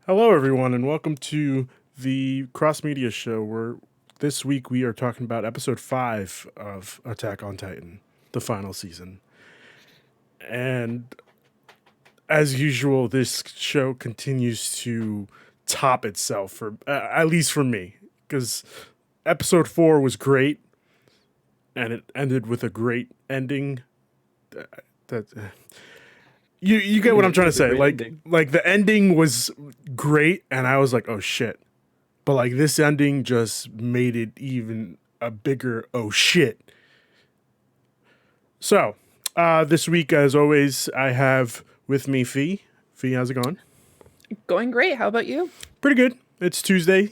Hello, everyone, and welcome to the Cross Media Show, where this week we are talking about episode 5 of Attack on Titan, the final season. And as usual, this show continues to top itself, for at least for me, because episode 4 was great, and it ended with a great ending. That you get what I'm trying to say. Like the ending was great, and I was like, oh shit. But like this ending just made it even a bigger oh shit. So this week, as always, I have with me Fee. Fee, how's it going? Going great. How about you? Pretty good. It's Tuesday.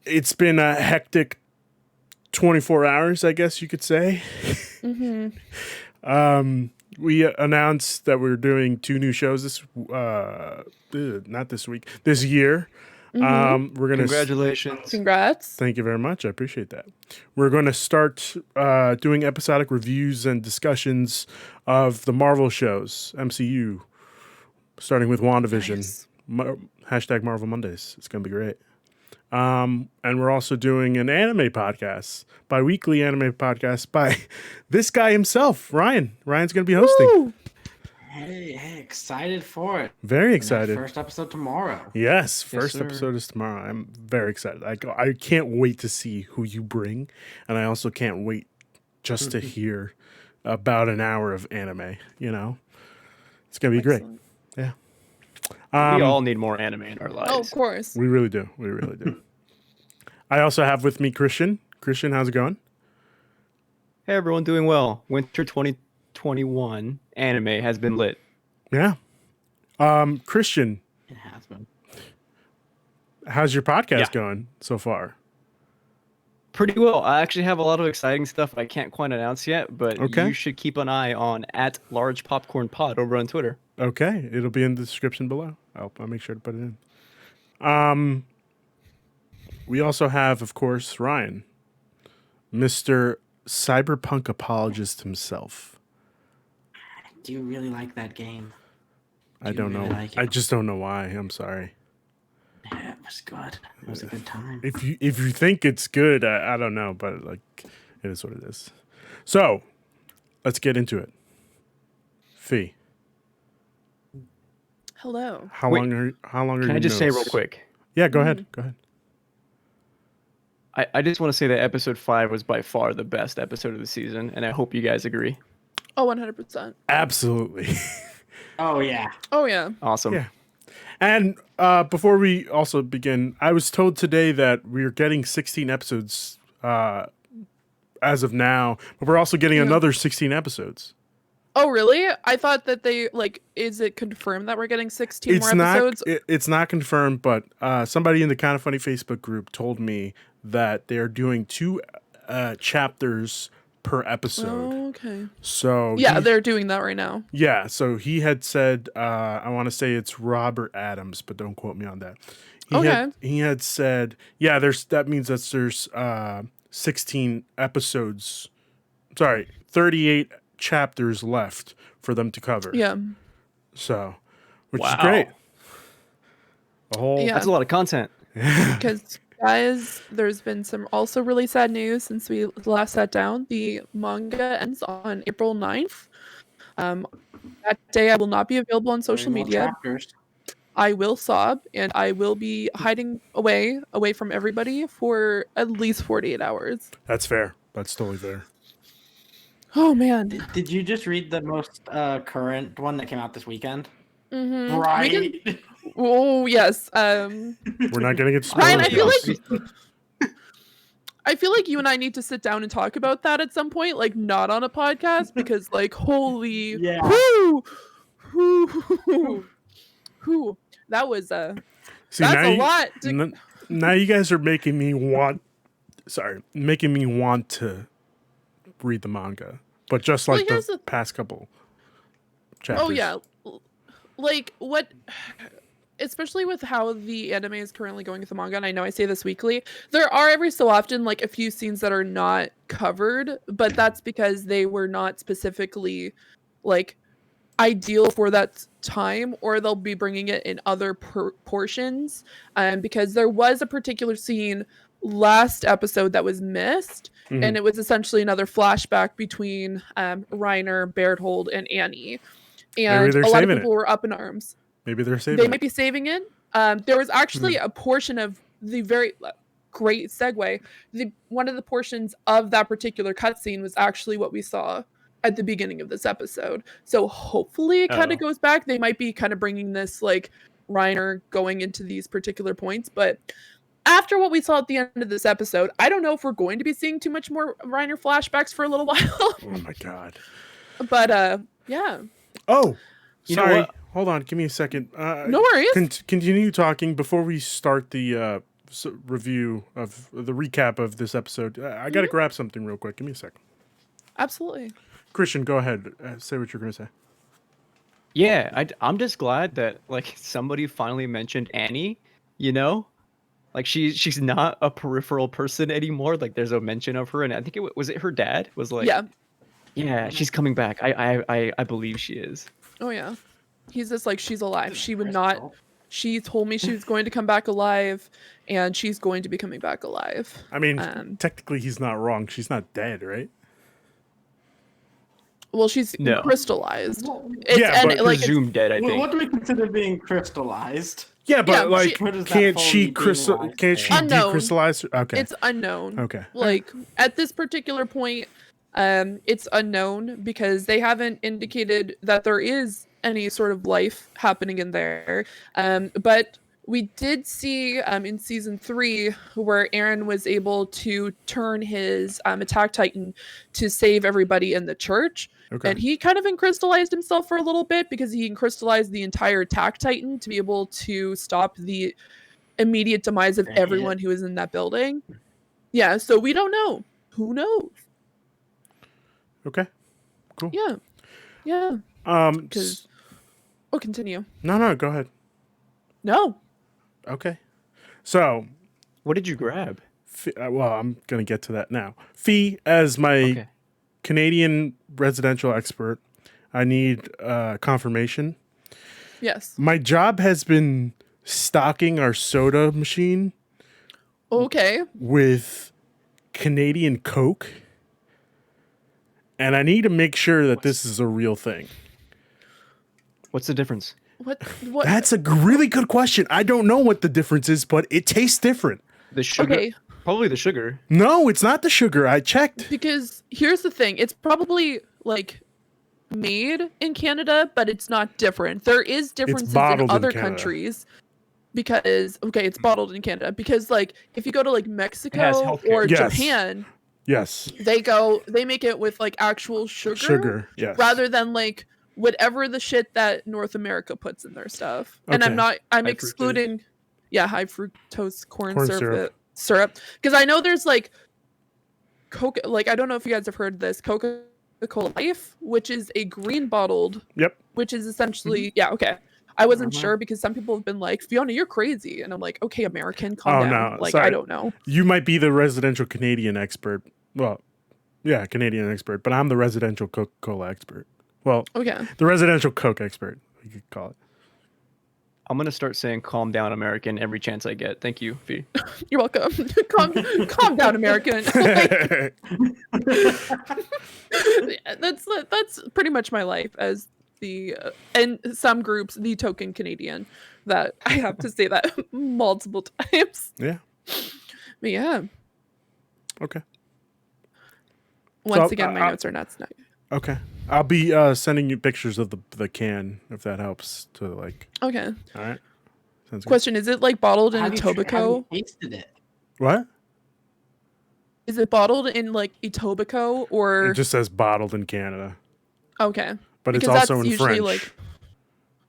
It's been a hectic 24 hours, I guess you could say. We announced that we're doing 2 new shows this year. We're gonna Congratulations. Congrats. Thank you very much. I appreciate that. We're going to start doing episodic reviews and discussions of the Marvel shows, MCU, starting with WandaVision. Nice. Hashtag Marvel Mondays. It's going to be great. And we're also doing an anime podcast, bi-weekly anime podcast by this guy himself, Ryan. Ryan's going to be hosting. Woo! Hey, excited for it. Very excited. First episode tomorrow. Yes, first sir. episode is tomorrow. I'm very excited. I can't wait to see who you bring, and I also can't wait just to hear about an hour of anime. You know, it's gonna be Excellent. great. Yeah, We all need more anime in our lives. Oh, of course. we really do. We really do. I also have with me Christian. Christian, how's it going? Hey, everyone, doing well. Winter 2021 anime has been lit. Yeah. Christian, It has been. how's your podcast Yeah. going so far? Pretty well. I actually have a lot of exciting stuff I can't quite announce yet, but Okay. you should keep an eye on @LargePopcornPod over on Twitter. Okay, it'll be in the description below. I'll make sure to put it in. We also have, of course, Ryan, Mr. Cyberpunk apologist himself. Do you really like that game? I Do you don't know. really like it? I just don't know why. I'm sorry. Yeah, it was good. It was a good time. If you think it's good, I don't know, but like it is what it is. So let's get into it. Fee, Hello. how Wait. long are Can you? I just say real quick? Yeah, go ahead. Go ahead. I just want to say that episode 5 was by far the best episode of the season, and I hope you guys agree. Oh, 100%. Absolutely. Oh, yeah. Oh, yeah. Awesome. Yeah. And before we also begin, I was told today that we're getting 16 episodes as of now, but we're also getting another 16 episodes. Oh, really? I thought that they, is it confirmed that we're getting 16 It's more episodes? it's not confirmed, but somebody in the Kind of Funny Facebook group told me that they're doing 2 chapters per episode. Oh, okay. So Yeah, they're doing that right now. yeah, so he had said, I want to say it's Robert Adams, but don't quote me on that. He had said, yeah, that means that there's 16 episodes. Sorry, 38 chapters left for them to cover. Yeah. So, which is Wow. great. A whole Yeah. That's a lot of content. Because, guys, there's been some also really sad news since we last sat down. The manga ends on April 9th. That day I will not be available on social 3 more media. chapters. I will sob, and I will be hiding away from everybody for at least 48 hours. That's fair. That's totally fair. Oh, man. Did you just read the most current one that came out this weekend? Mm-hmm. Right. Oh, yes. We're not getting it spoiled. Ryan, I feel though. like you and I need to sit down and talk about that at some point, like not on a podcast, because holy, Yeah. whoo, that was See, that's now a you- lot. Now you guys are making me want to read the manga, but just Well, like here's the the- past couple chapters. Oh yeah, like what? Especially with how the anime is currently going with the manga, and I know I say this weekly, there are every so often a few scenes that are not covered, but that's because they were not specifically ideal for that time, or they'll be bringing it in other portions. Because there was a particular scene last episode that was missed, Mhm. and it was essentially another flashback between Reiner, Berthold, and Annie. And they're a lot of saving people were up in arms. Maybe they're saving They it. might be saving it. There was actually a portion of the very great segue. One of the portions of that particular cutscene was actually what we saw at the beginning of this episode. So hopefully it kind Oh. of goes back. They might be kind of bringing this like Reiner going into these particular points, but after what we saw at the end of this episode, I don't know if we're going to be seeing too much more Reiner flashbacks for a little while. Oh my god. But yeah, Oh, You know sorry. what? Hold on. Give me a second. no worries. Continue talking before we start the review of the recap of this episode. I got to grab something real quick. Give me a second. Absolutely. Christian, go ahead. Say what you're going to say. Yeah, I'm just glad that like somebody finally mentioned Annie. You know, like she's not a peripheral person anymore. Like there's a mention of her, and I think was it her dad was like, Yeah. yeah, she's coming back. I believe she is. Oh yeah. He's just like, she's alive. She would Crystal. not. She told me she was going to come back alive, and she's going to be coming back alive. I mean, technically he's not wrong. She's not dead, right? Well, she's No. crystallized. Well, Yeah, but like, Presumed dead, I Well, think. what do we consider being crystallized? Yeah, but Yeah, like, Where does that can't fall she in being alive? Can't she Unknown. decrystallize? Okay. it's unknown. Okay. Like at this particular point, it's unknown because they haven't indicated that there is any sort of life happening in there. But we did see in season 3 where Aaron was able to turn his attack titan to save everybody in the church. Okay. And he kind of encrystallized himself for a little bit because he encrystallized the entire attack titan to be able to stop the immediate demise of Dang it. everyone who is in that building. Yeah, so we don't know. Who knows? Okay. Cool. Yeah. Yeah. 'Cause- Oh, continue. No, go ahead. No. Okay. So, What did you grab? well, I'm gonna get to that now. Fee, as my Okay. Canadian residential expert, I need confirmation. Yes. My job has been stocking our soda machine Okay. with Canadian Coke, and I need to make sure that this is a real thing. What's the difference? What? What? That's a really good question. I don't know what the difference is, but it tastes different. The sugar. Okay. Probably the sugar. No, it's not the sugar. I checked. Because here's the thing. It's probably like made in Canada, but it's not different. There is differences in bottled in other Canada. countries. Because it's bottled in Canada. Because like if you go to like Mexico healthcare. or Yes. Japan, Yes. they make it with like actual Sugar. Yes. rather than like whatever the shit that North America puts in their stuff. And Okay. I'm High excluding high fructose corn Corn syrup because I know there's like Coca, like I don't know if you guys have heard this Coca-Cola Life, which is a green bottled, Yep. which is essentially I wasn't Uh-huh. sure because some people have been like, Fiona, you're crazy. And I'm like, okay, American, calm Oh, down. no, Like, sorry. I don't know. You might be the residential Canadian expert. Well, yeah, Canadian expert, but I'm the residential Coca-Cola expert. Well, Okay. the residential Coke expert, you could call it. I'm gonna start saying "calm down, American" every chance I get. Thank you, Fee. You're welcome. calm down, American. That's pretty much my life as the and some groups the token Canadian that I have to say that multiple times. Yeah. But yeah, Okay. once So, again, my notes are not snug. Okay. I'll be sending you pictures of the can if that helps to like. Okay. All right. Sounds good. Question: is it like bottled in Have you Etobicoke? tasted it? What? Is it bottled in like Etobicoke or It just says bottled in Canada, okay? but it's Because also that's in usually French.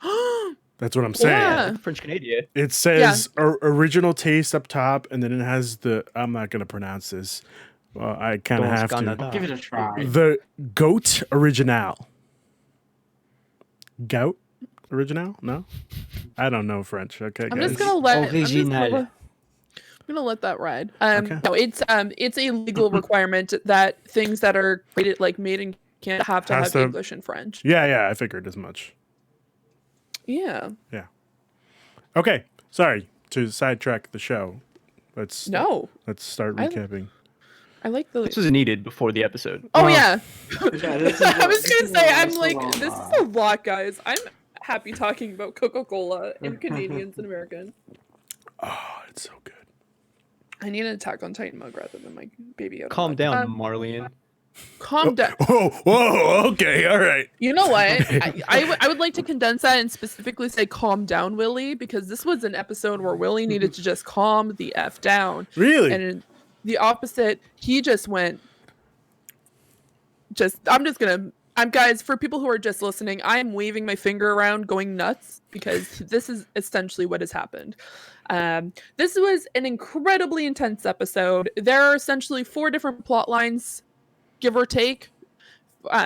like That's what I'm saying. Yeah. French Canadian. It says original taste up top, and then it has the. I'm not gonna pronounce this. Well, I kind of Dos have to. Canada. Give it a try. The goat original. Goat original? No, I don't know French. Okay, I'm guys. just gonna let Original. I'm gonna let that ride. Okay. No, it's a legal requirement that things that are created like made in can't have to Has have to- English and French. Yeah, I figured as much. Yeah. Okay, sorry to sidetrack the show. Let's No, start I- recapping. I like the. This was needed before the episode. Oh Well, yeah. Yeah, this is I was this gonna is say, a I'm nice like, little, this is a lot, guys. I'm happy talking about Coca-Cola and Canadians and Americans. Oh, it's so good. I need an Attack on Titan mug rather than my Baby Yoda Calm mug. down, Marlene. Calm down. Whoa, okay, all right. You know what? I would like to condense that and specifically say calm down, Willie, because this was an episode where Willie needed to just calm the F down. Really? And in the opposite, he just went. I'm guys, for people who are just listening, I'm waving my finger around going nuts because this is essentially what has happened. This was an incredibly intense episode. There are essentially 4 different plot lines, give or take.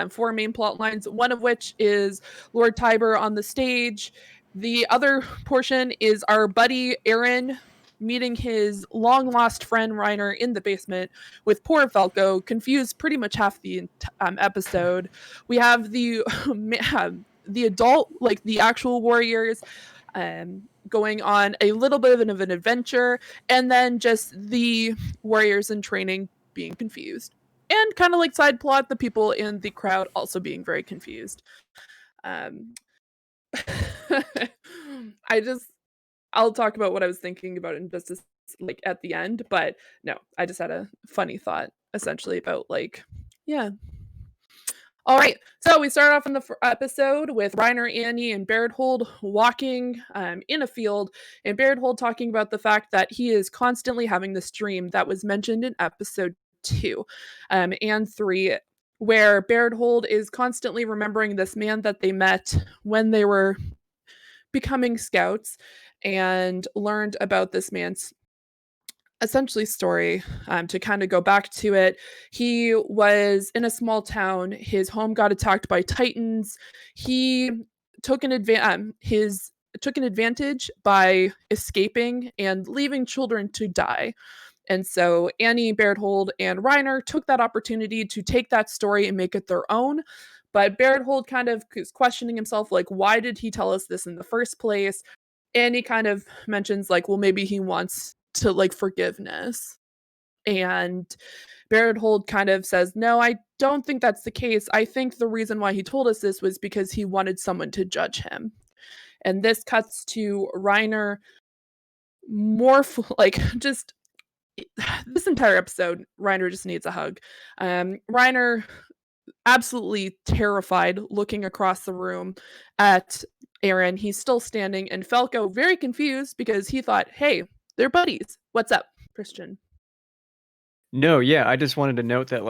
4 main plot lines, one of which is Lord Tiber on the stage. The other portion is our buddy Aaron meeting his long lost friend Reiner in the basement with poor Falco, confused pretty much half the episode. We have the adult, like the actual warriors, going on a little bit of an adventure, and then just the warriors in training being confused. And kind of like side plot, the people in the crowd also being very confused. I'll talk about what I was thinking about in just like at the end, but no, I just had a funny thought essentially about yeah. All right, so we start off in the episode with Reiner, Annie, and Berthold walking in a field, and Berthold talking about the fact that he is constantly having this dream that was mentioned in episode 2 and 3, where Berthold is constantly remembering this man that they met when they were becoming scouts and learned about this man's essentially story. To kind of go back to it, he was in a small town. His home got attacked by Titans. He took an advantage by escaping and leaving children to die. And so Annie, Berthold, and Reiner took that opportunity to take that story and make it their own. But Berthold kind of is questioning himself, like, why did he tell us this in the first place? And he kind of mentions, like, well, maybe he wants to, like, forgiveness. And Berthold kind of says, no, I don't think that's the case. I think the reason why he told us this was because he wanted someone to judge him. And this cuts to Reiner just this entire episode, Reiner just needs a hug. Reiner absolutely terrified, looking across the room at Aaron. He's still standing, and Falco very confused because he thought, hey, they're buddies. What's up, Christian? No, yeah, I just wanted to note that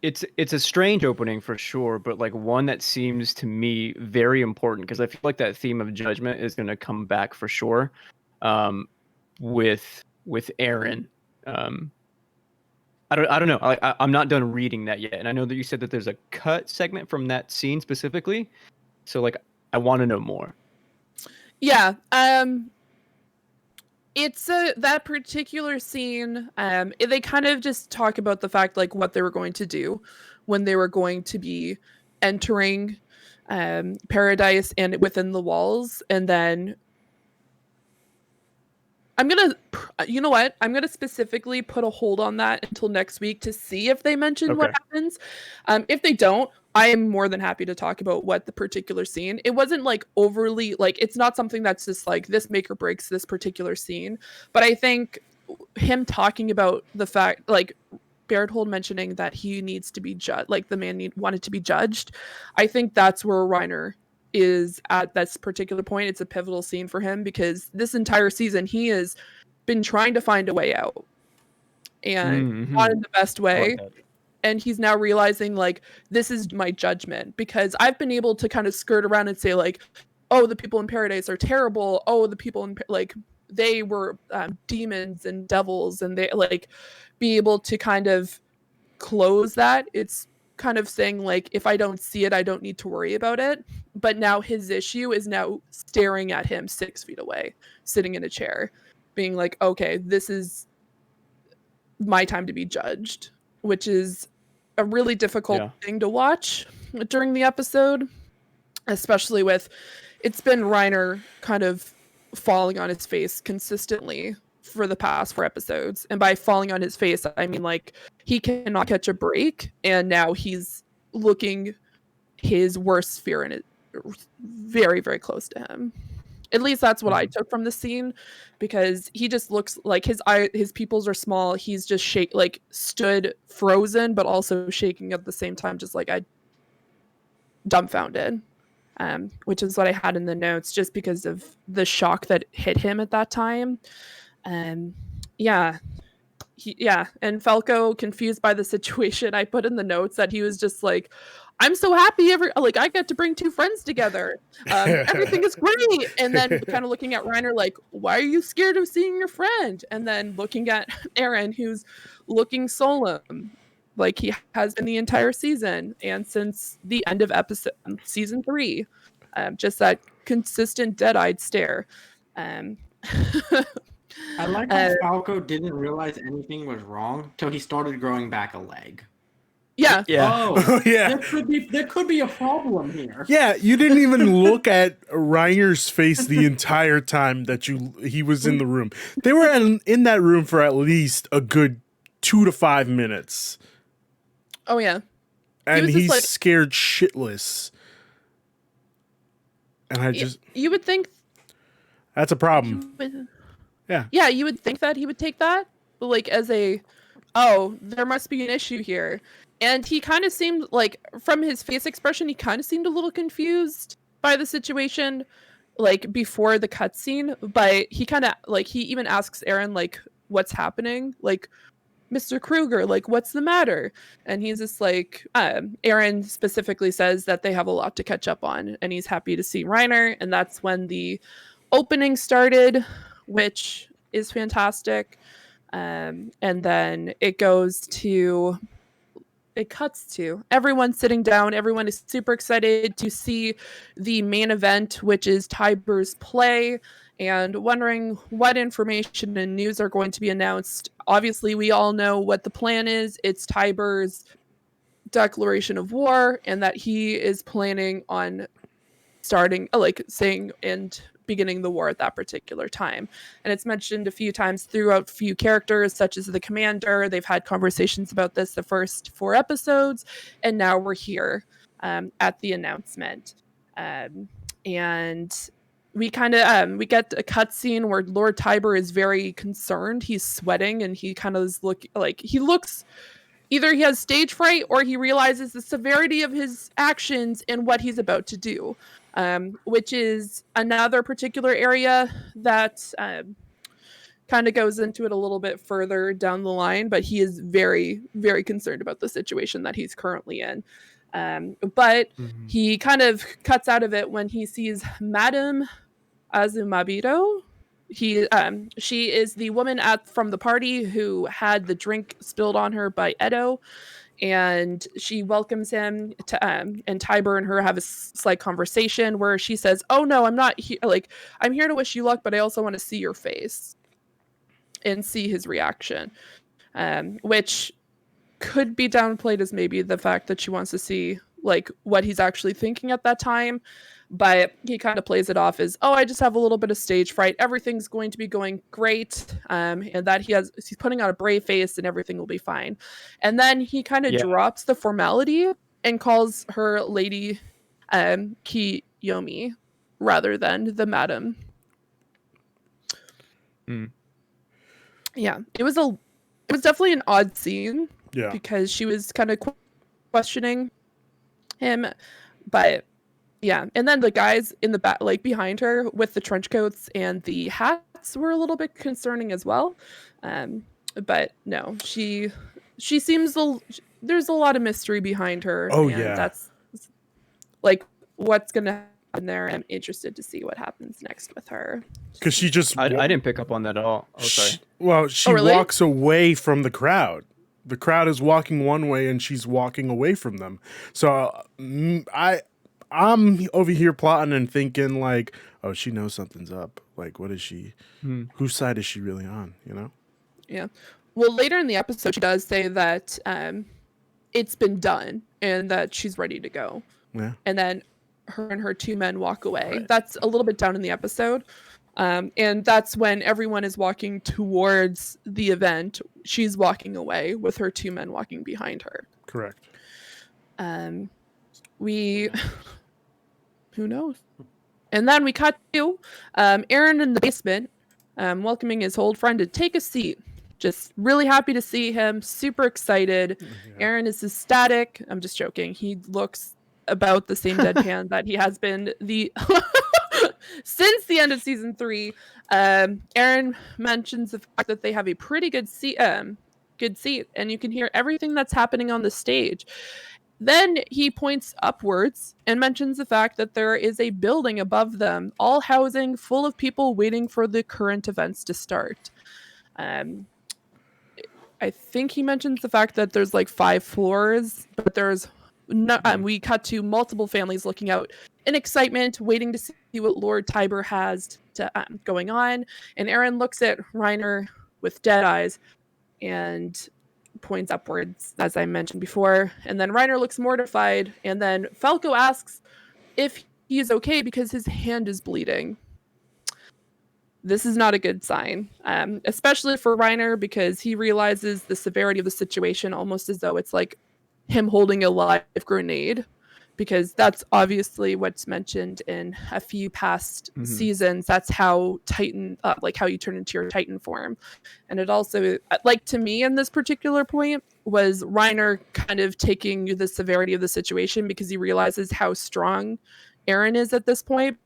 it's a strange opening for sure, but like one that seems to me very important because I feel like that theme of judgment is going to come back for sure. With Aaron. I don't know. I'm not done reading that yet, and I know that you said that there's a cut segment from that scene specifically. So like, I want to know more. Yeah. It's that particular scene. They kind of just talk about the fact like what they were going to do when they were going to be entering paradise and within the walls, and then you know what? I'm gonna specifically put a hold on that until next week to see if they mention what Okay. happens. If they don't, I am more than happy to talk about what the particular scene. It wasn't like overly like it's not something that's just like this make or breaks this particular scene. But I think him talking about the fact like Berthold mentioning that he needs to be judged, like the man wanted to be judged. I think that's where Reiner is at this particular point. It's a pivotal scene for him because this entire season he has been trying to find a way out and not in the best way. And he's now realizing like this is my judgment because I've been able to kind of skirt around and say like, oh, the people in paradise are terrible. Oh, the people in like they were demons and devils, and they like be able to kind of close that. It's kind of saying like if I don't see it, I don't need to worry about it. But now his issue is now staring at him 6 feet away, sitting in a chair, being like, okay, this is my time to be judged, which is a really difficult Yeah. thing to watch during the episode, especially with it's been Reiner kind of falling on his face consistently for the past 4 episodes. And by falling on his face, I mean like he cannot catch a break, and now he's looking his worst fear and it very, very close to him. At least that's what I took from the scene, because he just looks like his pupils are small. He's just stood frozen, but also shaking at the same time, just like I dumbfounded. Which is what I had in the notes, just because of the shock that hit him at that time. Yeah. And Falco, confused by the situation, I put in the notes that he was just like, I'm so happy I get to bring two friends together. Everything is great. And then kind of looking at Reiner like, why are you scared of seeing your friend? And then looking at Eren, who's looking solemn, like he has been the entire season and since the end of season 3. Just that consistent dead-eyed stare. I like how Falco didn't realize anything was wrong till he started growing back a leg. Yeah. Oh, Yeah. There could be a problem here. Yeah, you didn't even look at Reiner's face the entire time that he was in the room. They were in that room for at least a good 2 to 5 minutes. Oh yeah. And was just he's like- scared shitless. And I just You would think that's a problem. Yeah, you would think that he would take that, but like as there must be an issue here. And he kind of seemed like, from his face expression, he kind of seemed a little confused by the situation, like before the cutscene. But he kind of he even asks Eren like, "What's happening?" Like, Mr. Kruger, like, what's the matter? And he's just like, Eren specifically says that they have a lot to catch up on, and he's happy to see Reiner. And that's when the opening started, which is fantastic. And then it cuts to everyone sitting down. Everyone is super excited to see the main event, which is Tiber's play, and wondering what information and news are going to be announced. Obviously, we all know what the plan is. It's Tiber's declaration of war, and that he is planning on saying and beginning the war at that particular time. And it's mentioned a few times throughout few characters, such as the commander. They've had conversations about this the first 4 episodes, and now we're here at the announcement. And we kind of we get a cutscene where Lord Tiber is very concerned. He's sweating, and he kind of looks either he has stage fright or he realizes the severity of his actions and what he's about to do. Which is another particular area that kind of goes into it a little bit further down the line, but he is very, very concerned about the situation that he's currently in. But he kind of cuts out of it when he sees Madame Azumabito. She is the woman from the party who had the drink spilled on her by Edo. And she welcomes him to, and Tiber and her have a slight conversation where she says, "Oh no, I'm not here. Like, I'm here to wish you luck, but I also want to see your face and see his reaction," which could be downplayed as maybe the fact that she wants to see like what he's actually thinking at that time. But he kind of plays it off as, "Oh, I just have a little bit of stage fright. Everything's going to be going great," and that he's putting on a brave face and everything will be fine. And then he kind of drops the formality and calls her Lady Kiyomi rather than the Madam. Yeah, it was definitely an odd scene. Yeah, because she was kind of questioning him, but. Yeah, and then the guys in the back, like behind her with the trench coats and the hats, were a little bit concerning as well. But no, she seems there's a lot of mystery behind her. Oh, and yeah. That's like what's gonna happen there. I'm interested to see what happens next with her. because she just I didn't pick up on that at all. Oh, sorry. she really? walks away from the crowd. The crowd is walking one way and she's walking away from them. So I'm over here plotting and thinking like, oh, she knows something's up. Like, what is she? Whose side is she really on? You know? Yeah. Well, later in the episode, she does say that it's been done and that she's ready to go. Yeah. And then her and her 2 men walk away. Right. That's a little bit down in the episode. And that's when everyone is walking towards the event. She's walking away with her 2 men walking behind her. Correct. We who knows? And then we cut to Aaron in the basement, welcoming his old friend to take a seat. Just really happy to see him, super excited. Yeah. Aaron is ecstatic. I'm just joking. He looks about the same deadpan that he has been since the end of season 3. Aaron mentions the fact that they have a pretty good seat, and you can hear everything that's happening on the stage. Then he points upwards and mentions the fact that there is a building above them, all housing full of people waiting for the current events to start. I think he mentions the fact that there's like 5 floors, but there's no, we cut to multiple families looking out in excitement, waiting to see what Lord Tiber has to, going on. And Aaron looks at Reiner with dead eyes and points upwards, as I mentioned before. And then Reiner looks mortified. And then Falco asks if he's okay because his hand is bleeding. This is not a good sign, especially for Reiner, because he realizes the severity of the situation almost as though it's like him holding a live grenade, because that's obviously what's mentioned in a few past seasons. That's how Titan, like how you turn into your Titan form. And it also, like to me in this particular point, was Reiner kind of taking the severity of the situation because he realizes how strong Aaron is at this point.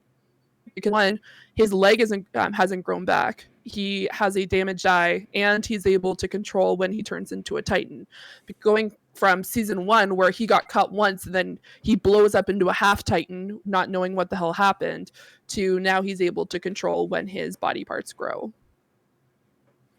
Because one, his leg hasn't grown back. He has a damaged eye, and he's able to control when he turns into a Titan. Going from season 1, where he got cut once, and then he blows up into a half Titan, not knowing what the hell happened, to now he's able to control when his body parts grow.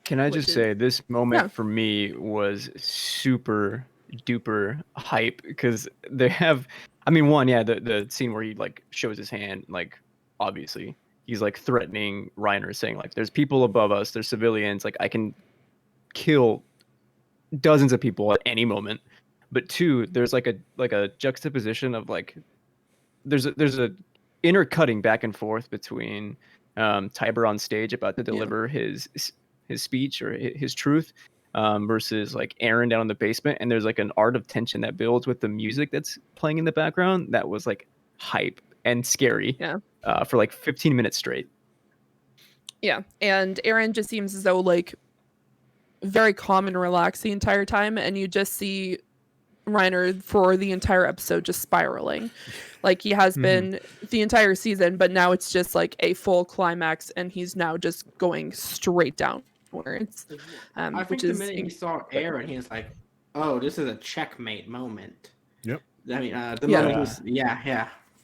Can I just say this moment for me was super duper hype, because they have, I mean, one, yeah, the scene where he like shows his hand, like obviously he's like threatening Reiner, saying like, there's people above us, there's civilians, like I can kill dozens of people at any moment. But 2, there's like a juxtaposition of like there's a intercutting back and forth between Tiber on stage about to deliver his speech or his truth, versus like Aaron down in the basement, and there's like an art of tension that builds with the music that's playing in the background that was like hype and scary for like 15 minutes straight. Yeah, and Aaron just seems as though like very calm and relaxed the entire time, and you just see Reiner for the entire episode just spiraling like he has been the entire season, but now it's just like a full climax and he's now just going straight downwards. I think the minute he saw Aaron, he was like, oh, this is a checkmate moment. Yep. I mean, the moment he was,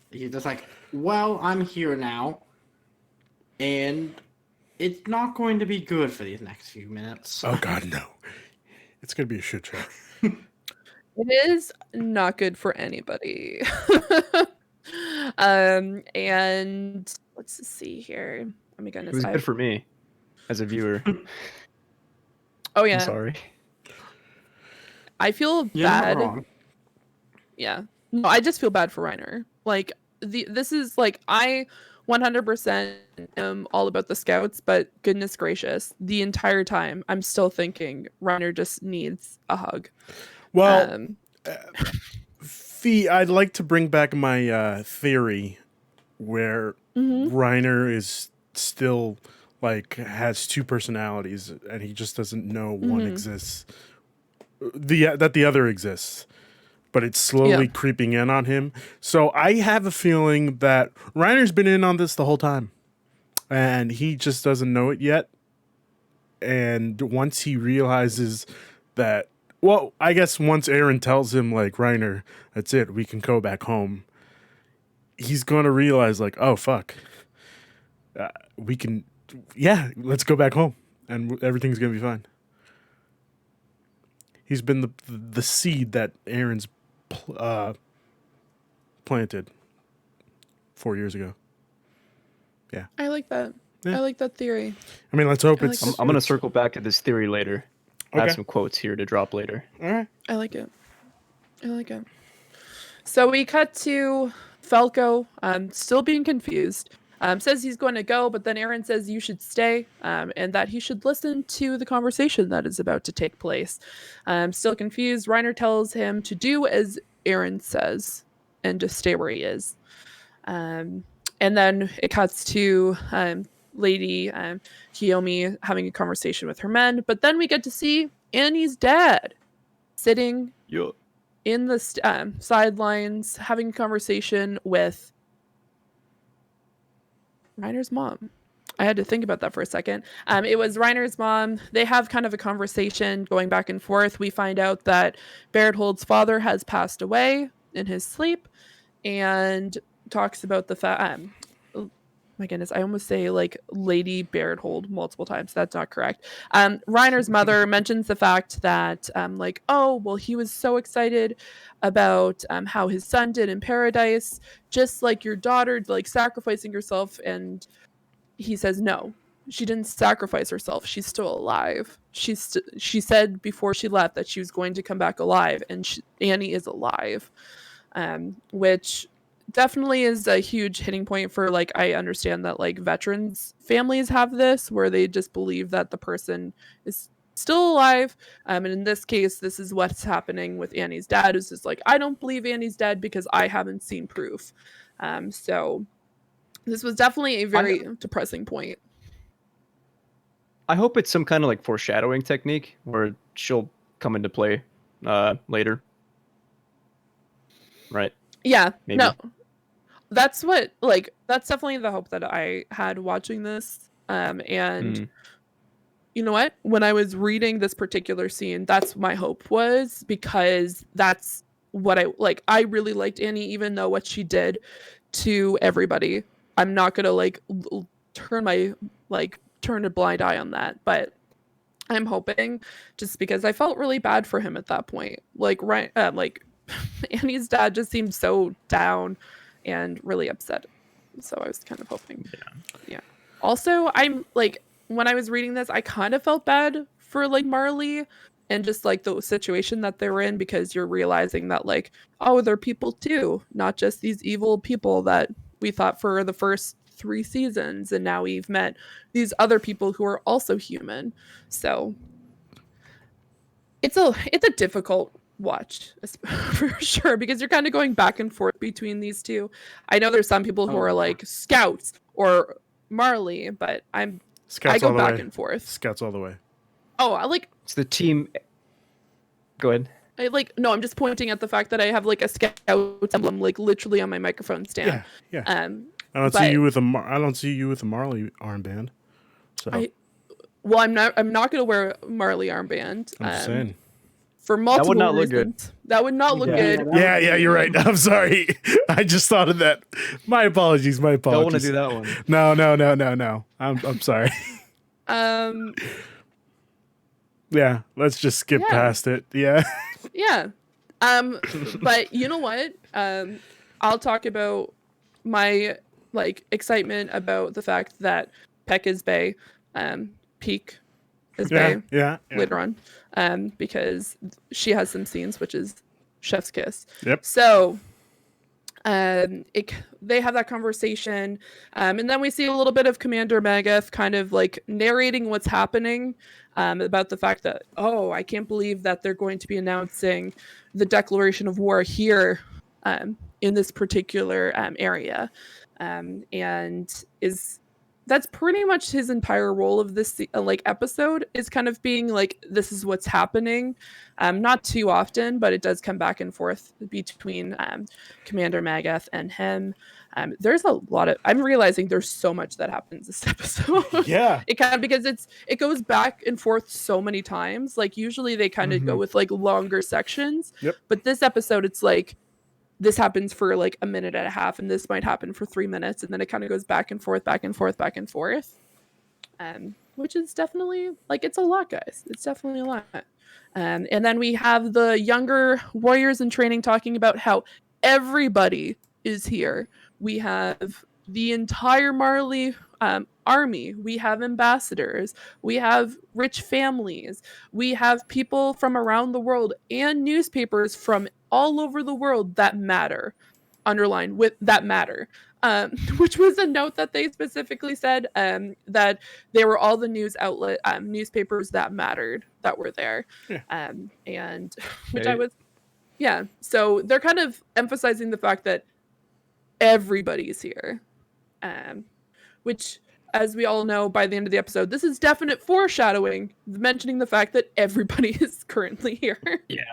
he's just like, well, I'm here now, and it's not going to be good for these next few minutes. Oh God, no! It's gonna be a shit show. It is not good for anybody. And let's see here. Oh my goodness. It was good for me as a viewer. Oh yeah. I'm sorry. I feel You're not bad. wrong. Yeah. No, I just feel bad for Reiner. Like this is like I 100% am all about the scouts, but goodness gracious, the entire time I'm still thinking Reiner just needs a hug. Well, Fee, I'd like to bring back my theory where Reiner is still like has 2 personalities and he just doesn't know one exists. That the other exists, but it's slowly creeping in on him. So I have a feeling that Reiner's been in on this the whole time, and he just doesn't know it yet. And once he realizes that, well, I guess once Aaron tells him, like, Reiner, that's it, we can go back home, he's going to realize, like, oh, fuck. We can, let's go back home, and everything's going to be fine. He's been the seed that Aaron's planted 4 years ago. Yeah. I like that. Yeah. I like that theory. I mean, let's hope I like it's... that. I'm going to circle back to this theory later. I Okay. have some quotes here to drop later. All right. I like it. I like it. So we cut to Falco, still being confused. Says he's going to go, but then Aaron says you should stay, and that he should listen to the conversation that is about to take place. Still confused, Reiner tells him to do as Aaron says and just stay where he is. And then it cuts to Lady Kiyomi having a conversation with her men, but then we get to see Annie's dad sitting Yeah. in the sidelines having a conversation with Reiner's mom. I had to think about that for a second. It was Reiner's mom. They have kind of a conversation going back and forth. We find out that Berthold's father has passed away in his sleep and talks about the fact. My goodness, I almost say like Lady Berthold multiple times. That's not correct. Reiner's mother mentions the fact that, like, oh, well, he was so excited about how his son did in paradise, just like your daughter, like sacrificing herself. And he says, no, she didn't sacrifice herself. She's still alive. She said before she left that she was going to come back alive, and Annie is alive, which definitely is a huge hitting point for, like, I understand that like veterans families have this where they just believe that the person is still alive, and in this case this is what's happening with Annie's dad, is just like, I don't believe Annie's dead because I haven't seen proof. So this was definitely a very depressing point. I hope it's some kind of like foreshadowing technique where she'll come into play later. Right. Yeah. Maybe. No. That's definitely the hope that I had watching this. And you know what? When I was reading this particular scene, that's my hope was, because that's what I really liked Annie, even though what she did to everybody. I'm not gonna like turn a blind eye on that, but I'm hoping, just because I felt really bad for him at that point. Like, right, like Annie's dad just seemed so down and really upset. So I was kind of hoping. Yeah. Also, I'm like, when I was reading this, I kind of felt bad for like Marley and just like the situation that they're in, because you're realizing that like, oh, they're people too, not just these evil people that we thought for the first 3 seasons, and now we've met these other people who are also human. So it's a difficult watch for sure, because you're kind of going back and forth between these two. I know there's some people who are like Scouts or Marley, but I go back and forth. Scouts all the way. Oh, I like It's the team. Go ahead. I'm just pointing at the fact that I have like a Scout emblem like literally on my microphone stand. Yeah. I don't see you with a Marley armband. So I'm not going to wear a Marley armband. I'm just saying. For multiple That would not reasons. look good. That would not look good. Yeah, you're right. I'm sorry. I just thought of that. My apologies. Don't want to do that one. No. I'm sorry. Yeah, let's just skip past it. Yeah. Yeah. But you know what? I'll talk about my like excitement about the fact that Peck is Bay, Peak is Bay later on. Because she has some scenes, which is chef's kiss. Yep. So they have that conversation, and then we see a little bit of Commander Magath kind of like narrating what's happening, about the fact that, oh, I can't believe that they're going to be announcing the declaration of war here, in this particular area, and that's pretty much his entire role of this like episode, is kind of being like, this is what's happening. Not too often, but it does come back and forth between Commander Magath and him. There's a lot of, I'm realizing there's so much that happens this episode. Yeah. It kind of, because it goes back and forth so many times. Like usually they kind of go with like longer sections. Yep. But this episode, it's like, this happens for like a minute and a half, and this might happen for 3 minutes, and then it kind of goes back and forth, which is definitely like, it's a lot, guys. It's definitely a lot. And then we have the younger warriors in training talking about how everybody is here. We have the entire Marley army. We have ambassadors. We have rich families. We have people from around the world and newspapers from all over the world that matter. Underline with that matter. Which was a note that they specifically said that they were all the news outlet newspapers that mattered that were there. Yeah. And which I was so they're kind of emphasizing the fact that everybody's here. Which, as we all know, by the end of the episode, this is definite foreshadowing, mentioning the fact that everybody is currently here. Yeah.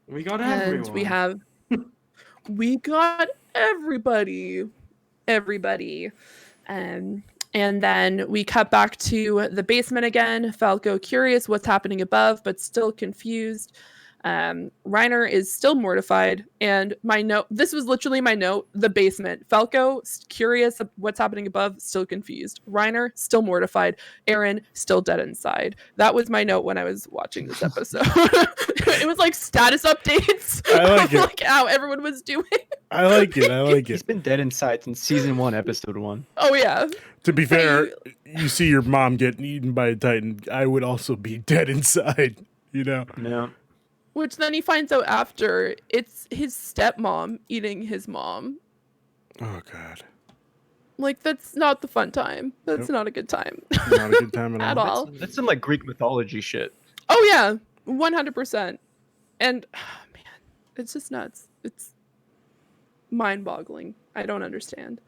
We got And everyone. we got everybody. And then we cut back to the basement again. Falco curious what's happening above, but still confused. Reiner is still mortified. And my note, this was literally my note, the basement. Falco curious what's happening above, still confused. Reiner still mortified. Eren still dead inside. That was my note when I was watching this episode. It was like status updates. I like it. Like how everyone was doing. I like it. He's been dead inside since season 1, episode 1. Oh yeah. To be fair, you see your mom getting eaten by a Titan, I would also be dead inside, you know? No. Which then he finds out after it's his stepmom eating his mom. Oh, God. Like, that's not the fun time. That's Nope. not a good time. Not a good time At at all. all. That's some like Greek mythology shit. Oh, yeah. 100%. And, man, it's just nuts. It's mind-boggling. I don't understand.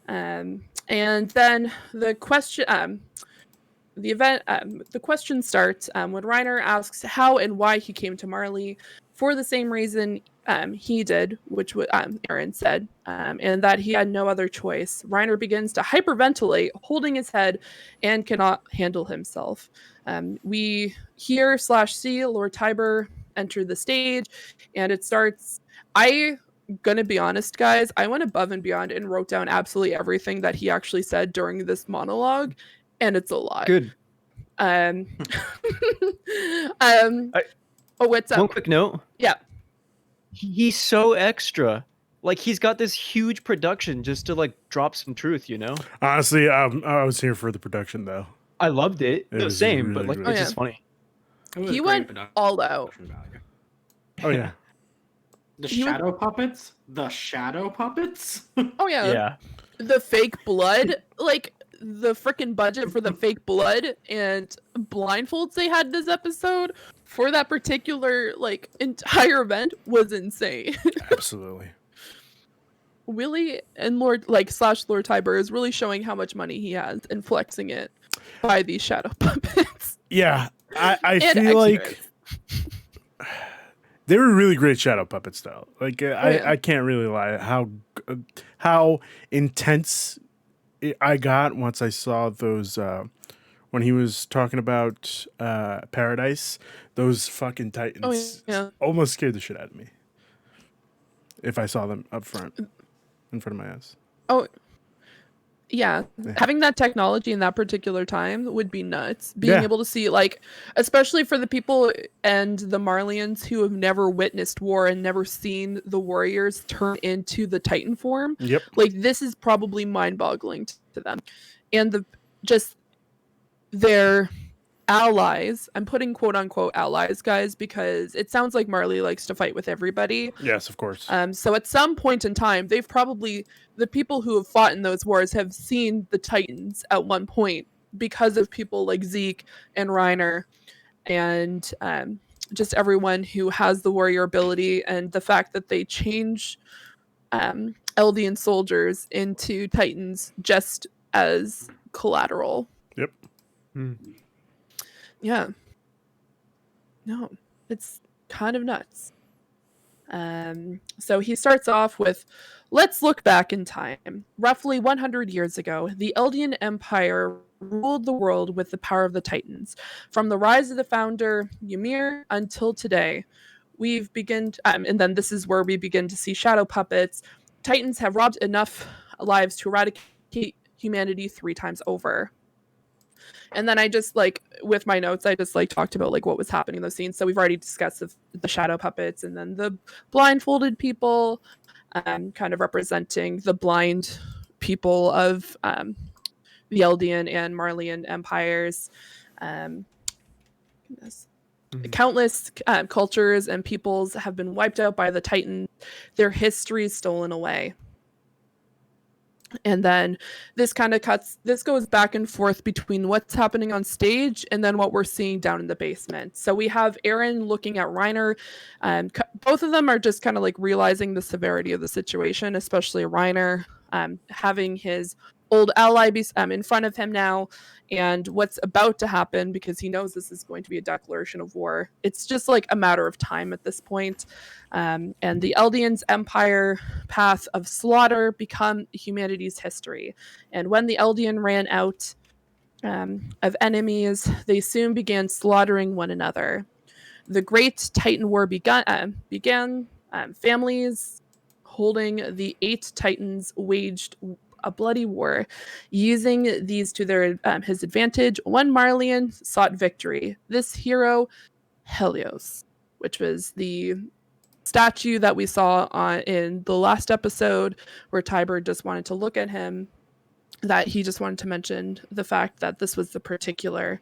And then the question... the question starts when Reiner asks how and why he came to Marley for the same reason he did, which Eren said, and that he had no other choice. Reiner begins to hyperventilate, holding his head, and cannot handle himself. We hear/see Lord Tiber enter the stage, and it starts. Gonna be honest, guys, I went above and beyond and wrote down absolutely everything that he actually said during this monologue. And it's a lot. Good. What's up? One quick note. Yeah. He's so extra. Like, he's got this huge production just to, like, drop some truth, you know? Honestly, I was here for the production, though. I loved it. It was Same, really but, like, great. it's Oh, just funny. It was He great went production all out. value. Oh, yeah. The He went- shadow puppets? The shadow puppets? Oh yeah. Yeah. The fake blood, like the freaking budget for the fake blood and blindfolds they had this episode for that particular like entire event was insane. Absolutely. Willie and Lord Lord Tiber is really showing how much money he has and flexing it by these shadow puppets. Yeah, I And feel like extras. they were really great shadow puppets, though. Like, yeah. I can't really lie how intense I got once I saw those when he was talking about Paradise. Those fucking Titans yeah. almost scared the shit out of me if I saw them up front in front of my eyes. Oh, yeah. Yeah. Having that technology in that particular time would be nuts. Being Yeah. able to see, like, especially for the people and the Marlians who have never witnessed war and never seen the warriors turn into the Titan form, Yep. like, this is probably mind-boggling to them. And their allies, I'm putting quote-unquote allies, guys, because it sounds like Marley likes to fight with everybody. Yes, of course. So at some point in time, they've probably, the people who have fought in those wars have seen the Titans at one point because of people like Zeke and Reiner and just everyone who has the warrior ability, and the fact that they change Eldian soldiers into Titans just as collateral. Yep. Yeah. No, it's kind of nuts. So he starts off with, let's look back in time. Roughly 100 years ago, the Eldian Empire ruled the world with the power of the Titans. From the rise of the founder, Ymir, until today, we've begun, and then this is where we begin to see shadow puppets. Titans have robbed enough lives to eradicate humanity 3 times over. And then I just with my notes, I just talked about what was happening in those scenes. So we've already discussed the shadow puppets and then the blindfolded people, kind of representing the blind people of the Eldian and Marleyan empires. Goodness. Countless cultures and peoples have been wiped out by the Titans, their history stolen away. And then this goes back and forth between what's happening on stage and then what we're seeing down in the basement. So we have Eren looking at Reiner. Both of them are just kind of like realizing the severity of the situation, especially Reiner having his old ally be in front of him now, and what's about to happen, because he knows this is going to be a declaration of war. It's just like a matter of time at this point. And the Eldians' empire path of slaughter become humanity's history. And when the Eldian ran out of enemies, they soon began slaughtering one another. The Great Titan War began. Families holding the 8 Titans waged a bloody war, using these to his advantage. One Marleyan sought victory. This hero, Helios, which was the statue that we saw in the last episode, where Tiber just wanted to look at him, that he just wanted to mention the fact that this was the particular,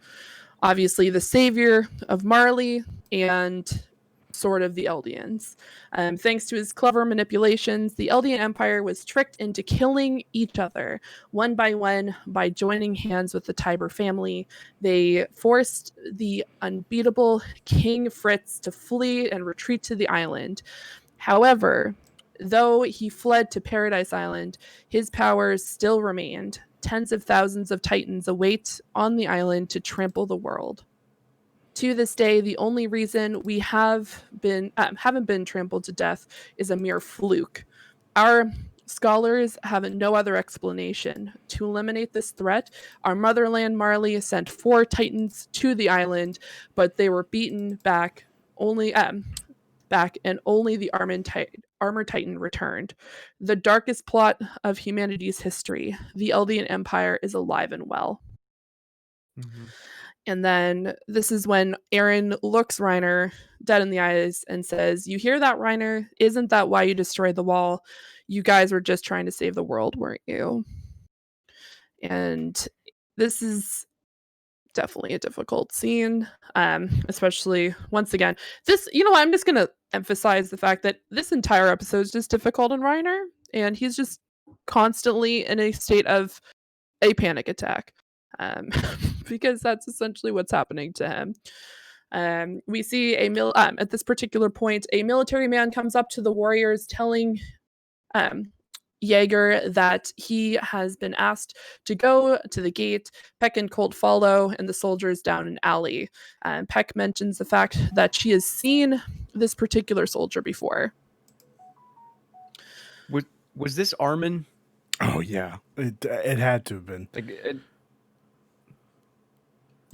obviously the savior of Marley and sort of the Eldians. Thanks to his clever manipulations, the Eldian Empire was tricked into killing each other one by one by joining hands with the Tiber family. They forced the unbeatable King Fritz to flee and retreat to the island. However, though he fled to Paradise Island, his powers still remained. Tens of thousands of Titans await on the island to trample the world. To this day, the only reason we haven't been trampled to death is a mere fluke. Our scholars have no other explanation. To eliminate this threat, our motherland Marley sent 4 Titans to the island, but they were beaten back, and only the Armored Titan returned. The darkest plot of humanity's history. The Eldian Empire is alive and well. Mm-hmm. And then this is when Eren looks Reiner dead in the eyes and says, "You hear that, Reiner? Isn't that why you destroyed the wall? You guys were just trying to save the world, weren't you?" And this is definitely a difficult scene, especially once again. I'm just going to emphasize the fact that this entire episode is just difficult on Reiner, and he's just constantly in a state of a panic attack. Because that's essentially what's happening to him. We see at this particular point, a military man comes up to the warriors telling Jaeger that he has been asked to go to the gate. Peck and Colt follow, and the soldiers down an alley. Peck mentions the fact that she has seen this particular soldier before. Was this Armin? Oh yeah, it had to have been.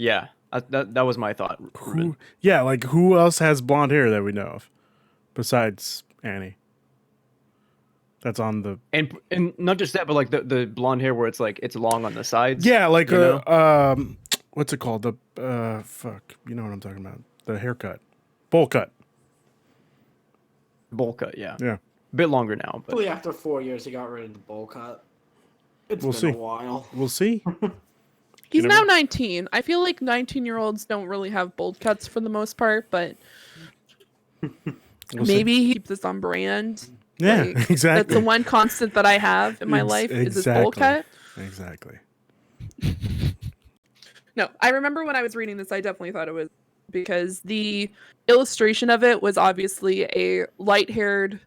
Yeah, that was my thought. Who else has blonde hair that we know of besides Annie? That's on the and not just that, but like the blonde hair where it's like it's long on the sides. Yeah, like what's it called? The fuck, you know what I'm talking about? The haircut, bowl cut. Bowl cut, yeah. Yeah. A bit longer now, but Hopefully after 4 years he got rid of the bowl cut. We'll see. A while. We'll see. He's now 19. I feel like 19-year-olds don't really have bold cuts for the most part, but maybe he keeps this on brand. Yeah, like, exactly. That's the one constant that I have in my life is this bowl cut. Exactly. No, I remember when I was reading this, I definitely thought it was because the illustration of it was obviously a light-haired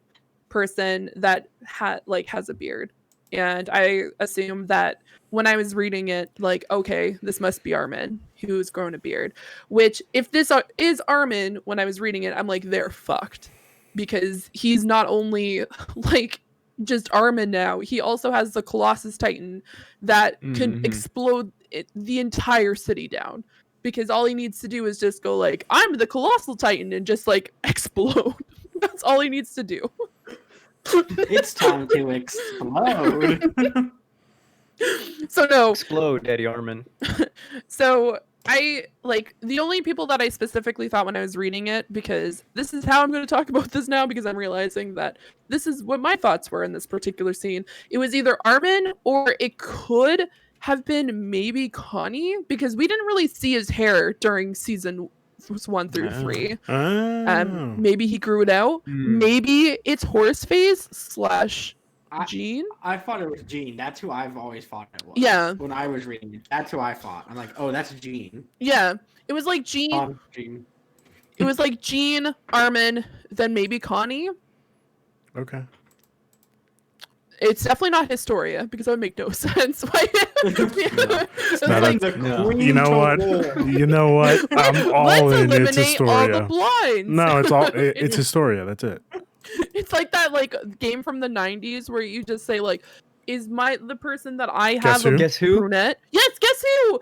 person that has a beard. And I assumed that when I was reading it, like, okay, this must be Armin, who's grown a beard. Which, if this is Armin, when I was reading it, I'm like, they're fucked. Because he's not only, like, just Armin now, he also has the Colossus Titan that can explode the entire city down. Because all he needs to do is just go, like, I'm the Colossal Titan, and just, like, explode. That's all he needs to do. It's time to explode. So no. Explode, Daddy Armin. So I the only people that I specifically thought when I was reading it, because this is how I'm going to talk about this now, because I'm realizing that this is what my thoughts were in this particular scene. It was either Armin or it could have been maybe Connie, because we didn't really see his hair during season 1 through Oh. 3. Oh. Maybe he grew it out. Hmm. Maybe it's Horseface I- / Jean. I thought it was Jean. That's who I've always thought it was. Yeah. When I was reading it, that's who I thought. I'm like, oh, that's Jean. Yeah, it was like Jean. Jean. It was like Jean, Armin, then maybe Connie. Okay. It's definitely not Historia because that would make no sense. It's not like, the No. queen You know to what? war. You know what? I'm all let's in. It's eliminate all the Historia. blinds. No, it's all. It's Historia. That's it. It's like that like game from the 90s where you just say like, is the person that I Guess have who? a Guess who? brunette? Yes, guess who?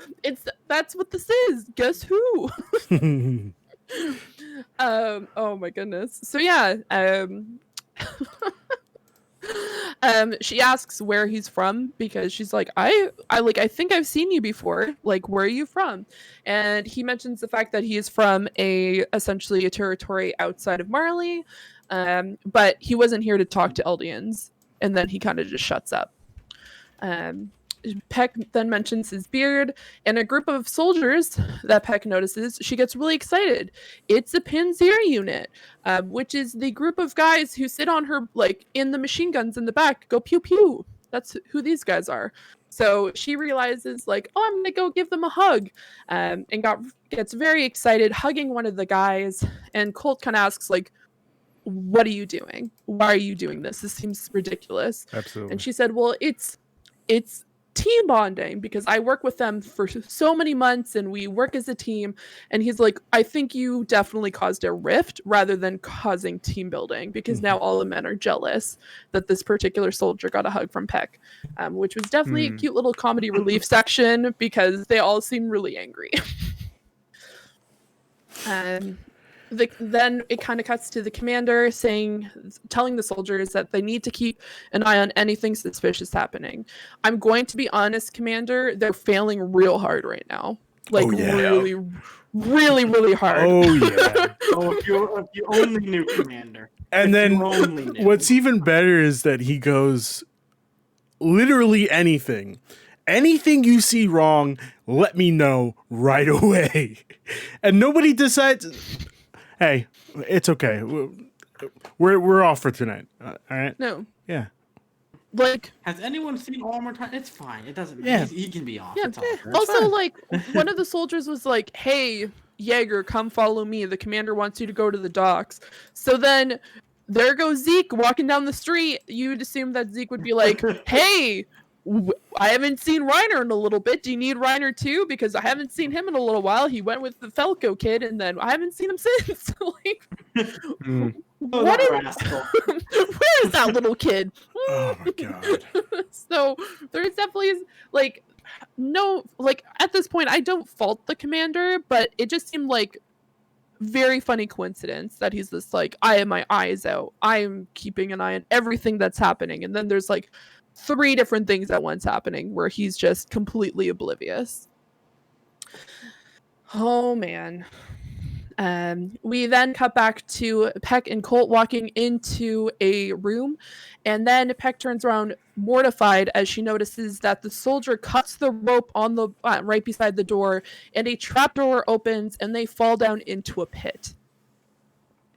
That's what this is. Guess who? Oh my goodness. So yeah, she asks where he's from because she's like, I think I've seen you before. Like, where are you from? And he mentions the fact that he is from essentially a territory outside of Marley, but he wasn't here to talk to Eldians. And then he kind of just shuts up. Peck then mentions his beard, and a group of soldiers that Peck notices, she gets really excited. It's a Panzer unit, which is the group of guys who sit on her, like, in the machine guns in the back, go pew pew. That's who these guys are. So she realizes, like, oh, I'm gonna go give them a hug, and gets very excited, hugging one of the guys. And Colt kind of asks, like, what are you doing? Why are you doing this? This seems ridiculous. Absolutely. And she said, well, it's team bonding because I work with them for so many months and we work as a team. And he's like, I think you definitely caused a rift rather than causing team building because now all the men are jealous that this particular soldier got a hug from Peck, which was definitely a cute little comedy relief section because they all seem really angry. Then it kind of cuts to the commander telling the soldiers that they need to keep an eye on anything suspicious happening. I'm going to be honest, Commander, they're failing real hard right now. Like, Oh, yeah. really, really, really hard. Oh yeah. Oh, if you only knew, Commander. And If then you only knew. what's even better is that he goes, literally anything you see wrong, let me know right away. And nobody decides, hey, it's okay. We're off for tonight. All right. No. Yeah. Like, Has anyone seen Armor Titan? It's fine. It doesn't. Yeah. He can be off. yeah. It's all good. Also, fine. like, one of the soldiers was like, hey, Jaeger, come follow me. The commander wants you to go to the docks. So then there goes Zeke walking down the street. You'd assume that Zeke would be like, hey, I haven't seen Reiner in a little bit. Do you need Reiner too? Because I haven't seen him in a little while. He went with the Falco kid, and then I haven't seen him since. Like, Oh, what that is- rascal. where is that little kid? Oh my god. So there's definitely like no, like at this point I don't fault the commander, but it just seemed like very funny coincidence that he's this like, I have my eyes out, I'm keeping an eye on everything that's happening, and then there's like 3 different things at once happening where he's just completely oblivious. Oh man. We then cut back to Peck and Colt walking into a room, and then Peck turns around mortified as she notices that the soldier cuts the rope on the right beside the door, and a trapdoor opens, and they fall down into a pit.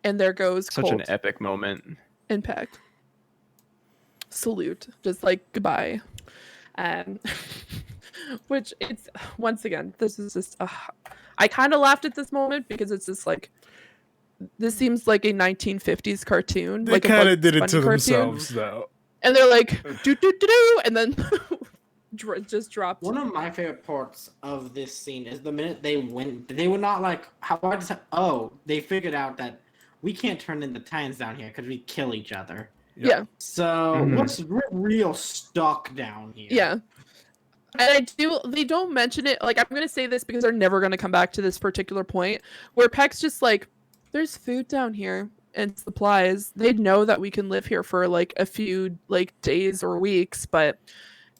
And there goes Such Colt an epic moment. and Peck. Salute, just like goodbye. Which it's once again, this is just. I kind of laughed at this moment because it's just like, this seems like a 1950s cartoon. They like a kind of Bugs did it Bunny to cartoon. themselves though. And they're like, do do do do, and then just dropped. One of my favorite parts of this scene is the minute they went. They were not like, how I just. Oh, they figured out that we can't turn into Titans down here because we kill each other. Yeah, So we're real stuck down here. yeah. And they don't mention it. Like, I'm going to say this because they're never going to come back to this particular point where Peck's just like, there's food down here and supplies. They'd know that we can live here for like a few like days or weeks, but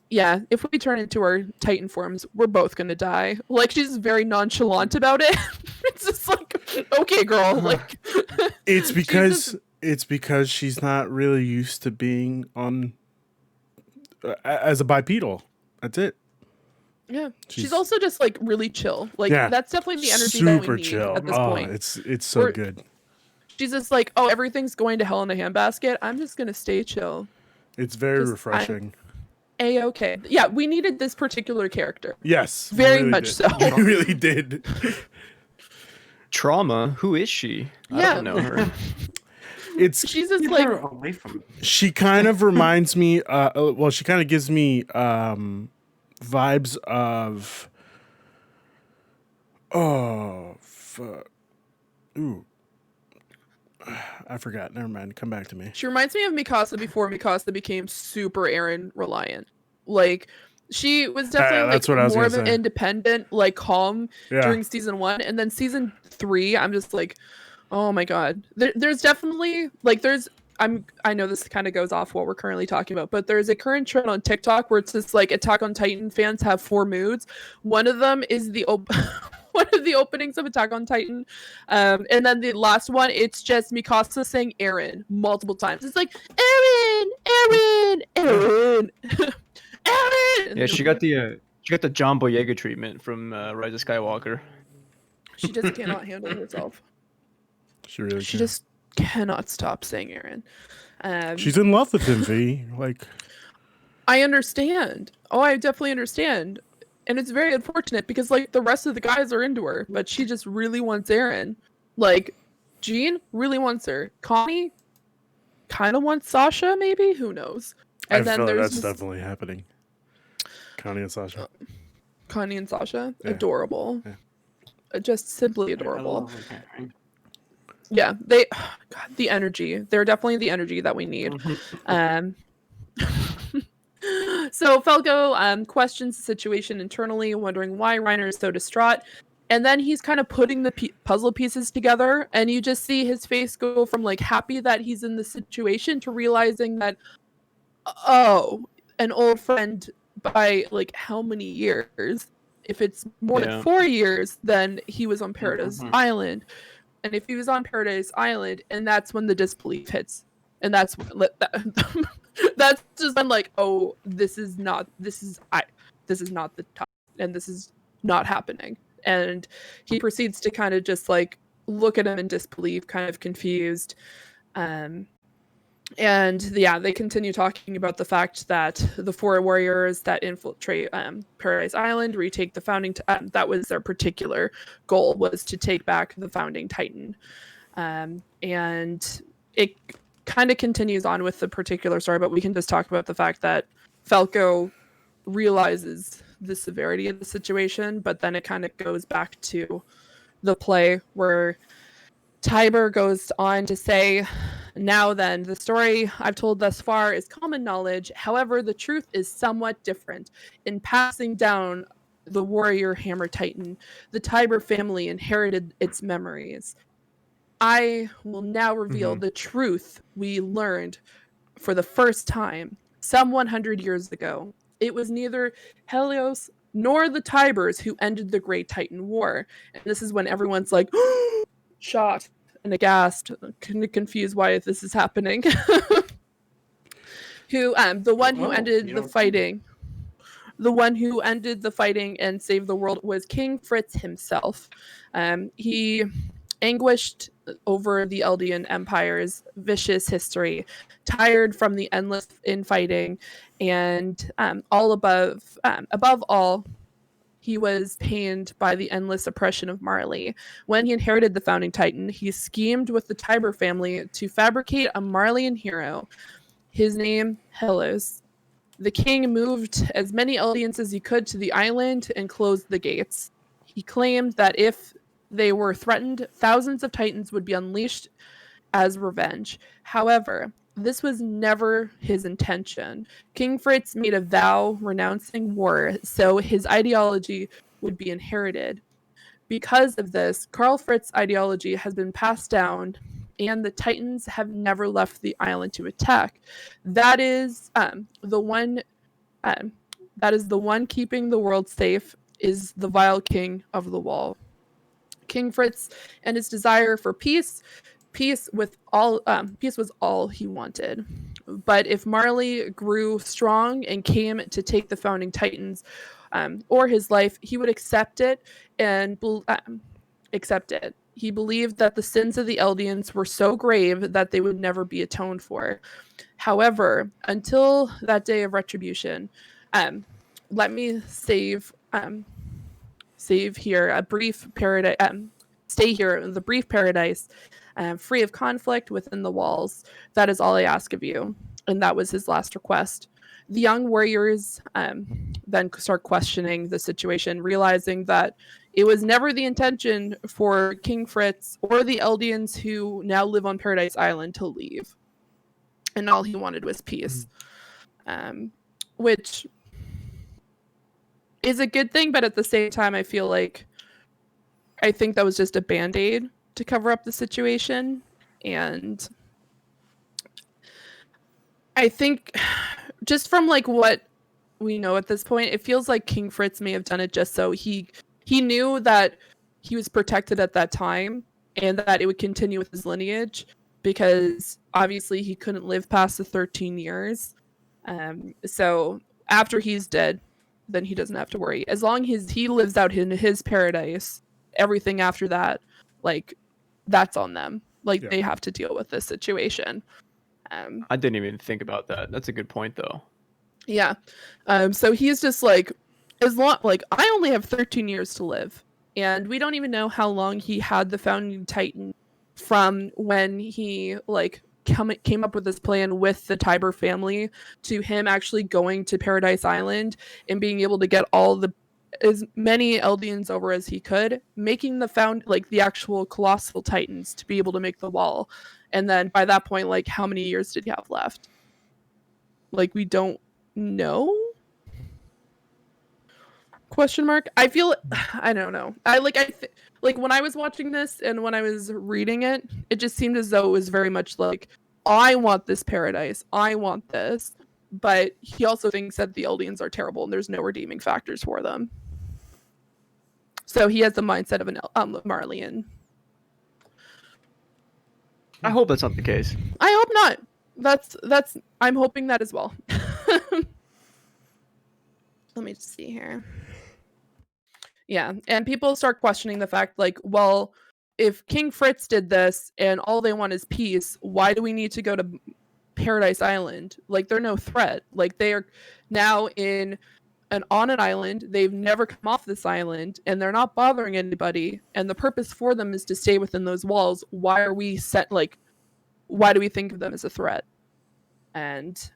yeah, if we turn into our Titan forms, we're both going to die. Like, she's very nonchalant about it. It's just like, okay, girl. Like, It's she's because she's not really used to being on as a bipedal. That's it. Yeah. She's also just like really chill. Like Yeah, that's definitely the energy that we super need chill. at this Oh, point. it's so We're- good. She's just like, oh, everything's going to hell in a handbasket. I'm just gonna stay chill. It's very just- refreshing. A-okay. Yeah, we needed this particular character. Yes, we Very really much did. so. We really did. Trauma. Who is she? I Yeah. don't know her. It's She's just Keep like her away from me. she kind of reminds me. Well, she kind of gives me vibes of. Oh, fuck. Ooh. I forgot. Never mind. Come back to me. she reminds me of Mikasa before Mikasa became super Eren reliant. Like she was definitely that's like what I was more of gonna an say. independent, like calm Yeah. during season 1, and then season 3, I'm just like, oh my god. There's definitely like I know this kind of goes off what we're currently talking about, but there's a current trend on TikTok where it's just like Attack on Titan fans have 4 moods. One of them is one of the openings of Attack on Titan, and then the last one, it's just Mikasa saying Eren multiple times. It's like Eren, Eren, Eren, Eren. Yeah, she got the John Boyega treatment from Rise of Skywalker. She just cannot handle herself. She really. She can. just cannot stop saying Eren. She's in love with him, V. Like. I understand. Oh, I definitely understand. And it's very unfortunate because like the rest of the guys are into her, but she just really wants Eren. Like Jean really wants her. Connie kind of wants Sasha, maybe? Who knows? I feel like that's definitely happening. Connie and Sasha. Connie and Sasha. Yeah. Adorable. Yeah. Just simply I adorable. love her pairing. Yeah, they God, the energy. They're definitely the energy that we need. Um So Falco questions the situation internally, wondering why Reiner is so distraught. And then he's kind of putting the puzzle pieces together, and you just see his face go from like happy that he's in the situation to realizing that, oh, an old friend by like how many years? If it's more Yeah. than 4 years, then he was on Paradise Mhm. Island. And if he was on Paradise Island, and that's when the disbelief hits. And that's that's just been like, oh, this is not the time, and this is not happening. And he proceeds to kind of just like look at him in disbelief, kind of confused. And yeah, they continue talking about the fact that the 4 warriors that infiltrate Paradise Island retake the founding. That was their particular goal, was to take back the founding Titan. And it kind of continues on with the particular story, but we can just talk about the fact that Falco realizes the severity of the situation, but then it kind of goes back to the play where Tiber goes on to say, now then, the story I've told thus far is common knowledge. However, the truth is somewhat different. In passing down the warrior hammer titan, the Tiber family inherited its memories. I will now reveal the truth we learned for the first time some 100 years ago. It was neither Helios nor the Tibers who ended the Great Titan War. And this is when everyone's like, shocked and aghast, kind of confused why this is happening. The one who ended the fighting. The one who ended the fighting and saved the world was King Fritz himself. He anguished over the Eldian Empire's vicious history, tired from the endless infighting, and above all, he was pained by the endless oppression of Marley. When he inherited the founding Titan, he schemed with the Tiber family to fabricate a Marleyan hero, his name Helios. The king moved as many Eldians as he could to the island and closed the gates. He claimed that if they were threatened, thousands of Titans would be unleashed as revenge. However, this was never his intention. King Fritz made a vow renouncing war, so his ideology would be inherited. Because of this, Karl Fritz's ideology has been passed down, and the Titans have never left the island to attack. That is the one keeping the world safe, is the vile king of the wall. King Fritz and his desire for peace was all he wanted. But if Marley grew strong and came to take the founding Titans, or his life, he would accept it and accept it. He believed that the sins of the Eldians were so grave that they would never be atoned for. However, until that day of retribution, let me save here a brief paradise. Stay here in the brief paradise, free of conflict within the walls. That is all I ask of you. And that was his last request. The young warriors then start questioning the situation, realizing that it was never the intention for King Fritz or the Eldians who now live on Paradise Island to leave. And all he wanted was peace. Which is a good thing, but at the same time, I think that was just a band-aid to cover up the situation. And I think just from like what we know at this point, it feels like King Fritz may have done it just so he knew that he was protected at that time and that it would continue with his lineage, because obviously he couldn't live past the 13 years. So after he's dead, then he doesn't have to worry. As long as he lives out in his paradise, everything after that, like, that's on them. Like, they have to deal with this situation. I didn't even think about that. That's a good point, though. Yeah. So he's just like, I only have 13 years to live. And we don't even know how long he had the Founding Titan from when he, like, came up with this plan with the Tiber family to him actually going to Paradise Island and being able to get as many Eldians over as he could, making the actual colossal Titans to be able to make the wall. And then by that point, like, how many years did he have left? Like, we don't know? Question mark. I don't know. Like when I was watching this and when I was reading it, it just seemed as though it was very much like, I want this paradise. I want this. But he also thinks that the Eldians are terrible and there's no redeeming factors for them. So he has the mindset of an Marleyan. I hope that's not the case. I hope not. I'm hoping that as well. Let me just see here. Yeah, and people start questioning the fact, like, well, if King Fritz did this and all they want is peace, why do we need to go to Paradise Island? Like, they're no threat. Like, they are now on an island. They've never come off this island, and they're not bothering anybody. And the purpose for them is to stay within those walls. Why do we think of them as a threat? And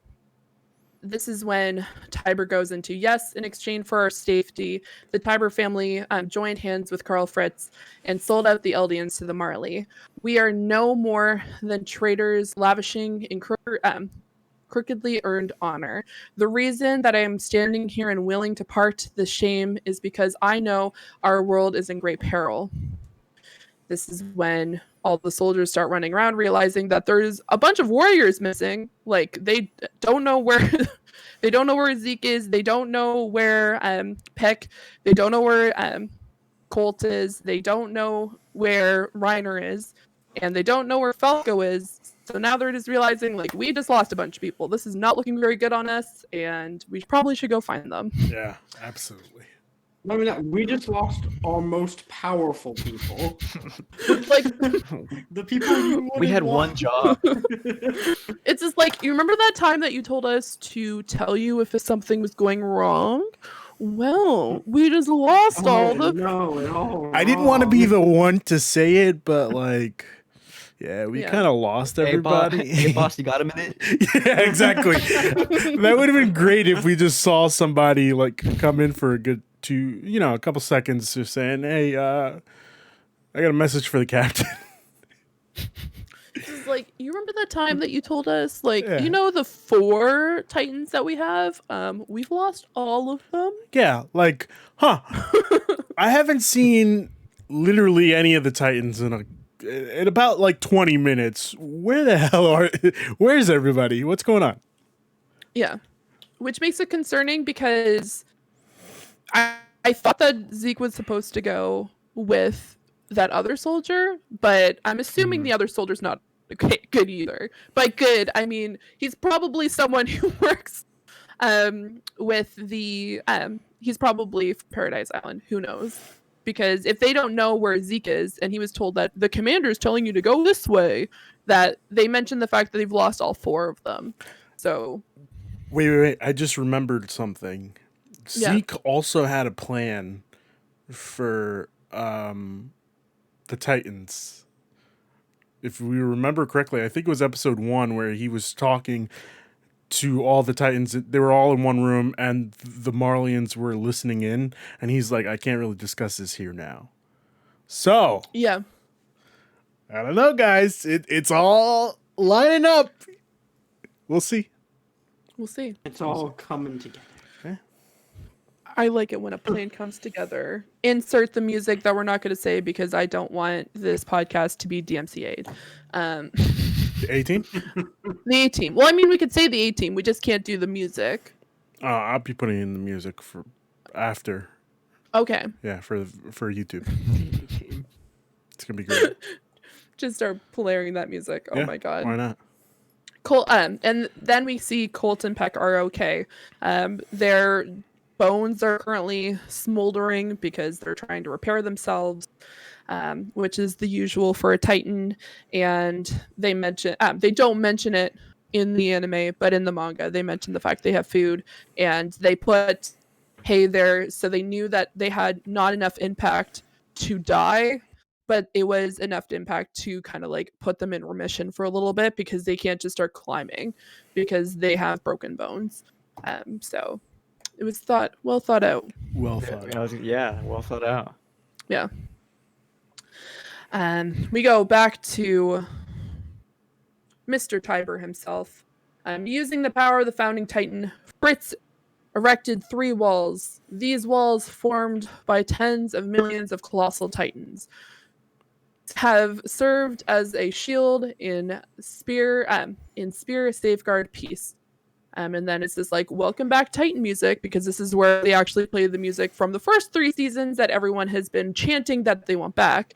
this is when Tiber goes into, yes, in exchange for our safety, the Tiber family joined hands with Karl Fritz and sold out the Eldians to the Marley. We are no more than traitors lavishing in crookedly earned honor. The reason that I am standing here and willing to part the shame is because I know our world is in great peril. This is when all the soldiers start running around, realizing that there's a bunch of warriors missing. Like, they don't know where Zeke is. They don't know where Peck. They don't know where Colt is. They don't know where Reiner is, and they don't know where Falco is. So now they're just realizing, like, we just lost a bunch of people. This is not looking very good on us, and we probably should go find them. Yeah, absolutely. I mean, we just lost our most powerful people. Like, the people we had one job. It's just like, you remember that time that you told us to tell you if something was going wrong? Well, we just lost all the... No, I didn't want to be the one to say it, but like... Yeah, we kind of lost everybody. Hey, boss, you got a minute? Yeah, exactly. That would have been great if we just saw somebody like come in for a couple seconds just saying, hey, I got a message for the captain. It's like, you remember that time that you told us, like, the 4 Titans that we have? We've lost all of them? Yeah, like, I haven't seen literally any of the Titans in about like 20 minutes. Where's everybody? What's going on? Yeah. Which makes it concerning because I thought that Zeke was supposed to go with that other soldier, but I'm assuming the other soldier's not good either. By good, I mean he's probably someone who works with the he's probably from Paradise Island. Who knows? Because if they don't know where Zeke is, and he was told that the commander is telling you to go this way, that they mentioned the fact that they've lost all 4 of them. So Wait. I just remembered something. Yeah. Zeke also had a plan for the Titans. If we remember correctly, I think it was episode 1 where he was talking to all the Titans. They were all in one room, and the Marlians were listening in, and he's like, I can't really discuss this here now. So, yeah, I don't know, guys. It's all lining up. We'll see. we'll see. It's all coming together. I like it when a plan comes together. Insert the music that we're not going to say because I don't want this podcast to be DMCA'd. The 18? The A-Team. Well, I mean, we could say the A-Team. We just can't do the music. I'll be putting in the music for after. Okay. Yeah, for YouTube. It's gonna be great. Just start blaring that music. Oh Yeah, my god. Why not? And then we see Colt and Peck are okay. Their bones are currently smoldering because they're trying to repair themselves, which is the usual for a Titan. And they don't mention it in the anime, but in the manga, they mention the fact they have food, and they put hay there so they knew that they had not enough impact to die, but it was enough impact to kind of like put them in remission for a little bit because they can't just start climbing because they have broken bones. So it was well thought out. Well thought. Yeah, well thought out. Yeah. We go back to Mr. Tiber himself. Using the power of the founding Titan, Fritz erected 3 walls. These walls, formed by tens of millions of colossal Titans, have served as a shield in spear safeguard peace. And then it's this like welcome back Titan music, because this is where they actually play the music from the first 3 seasons that everyone has been chanting that they want back,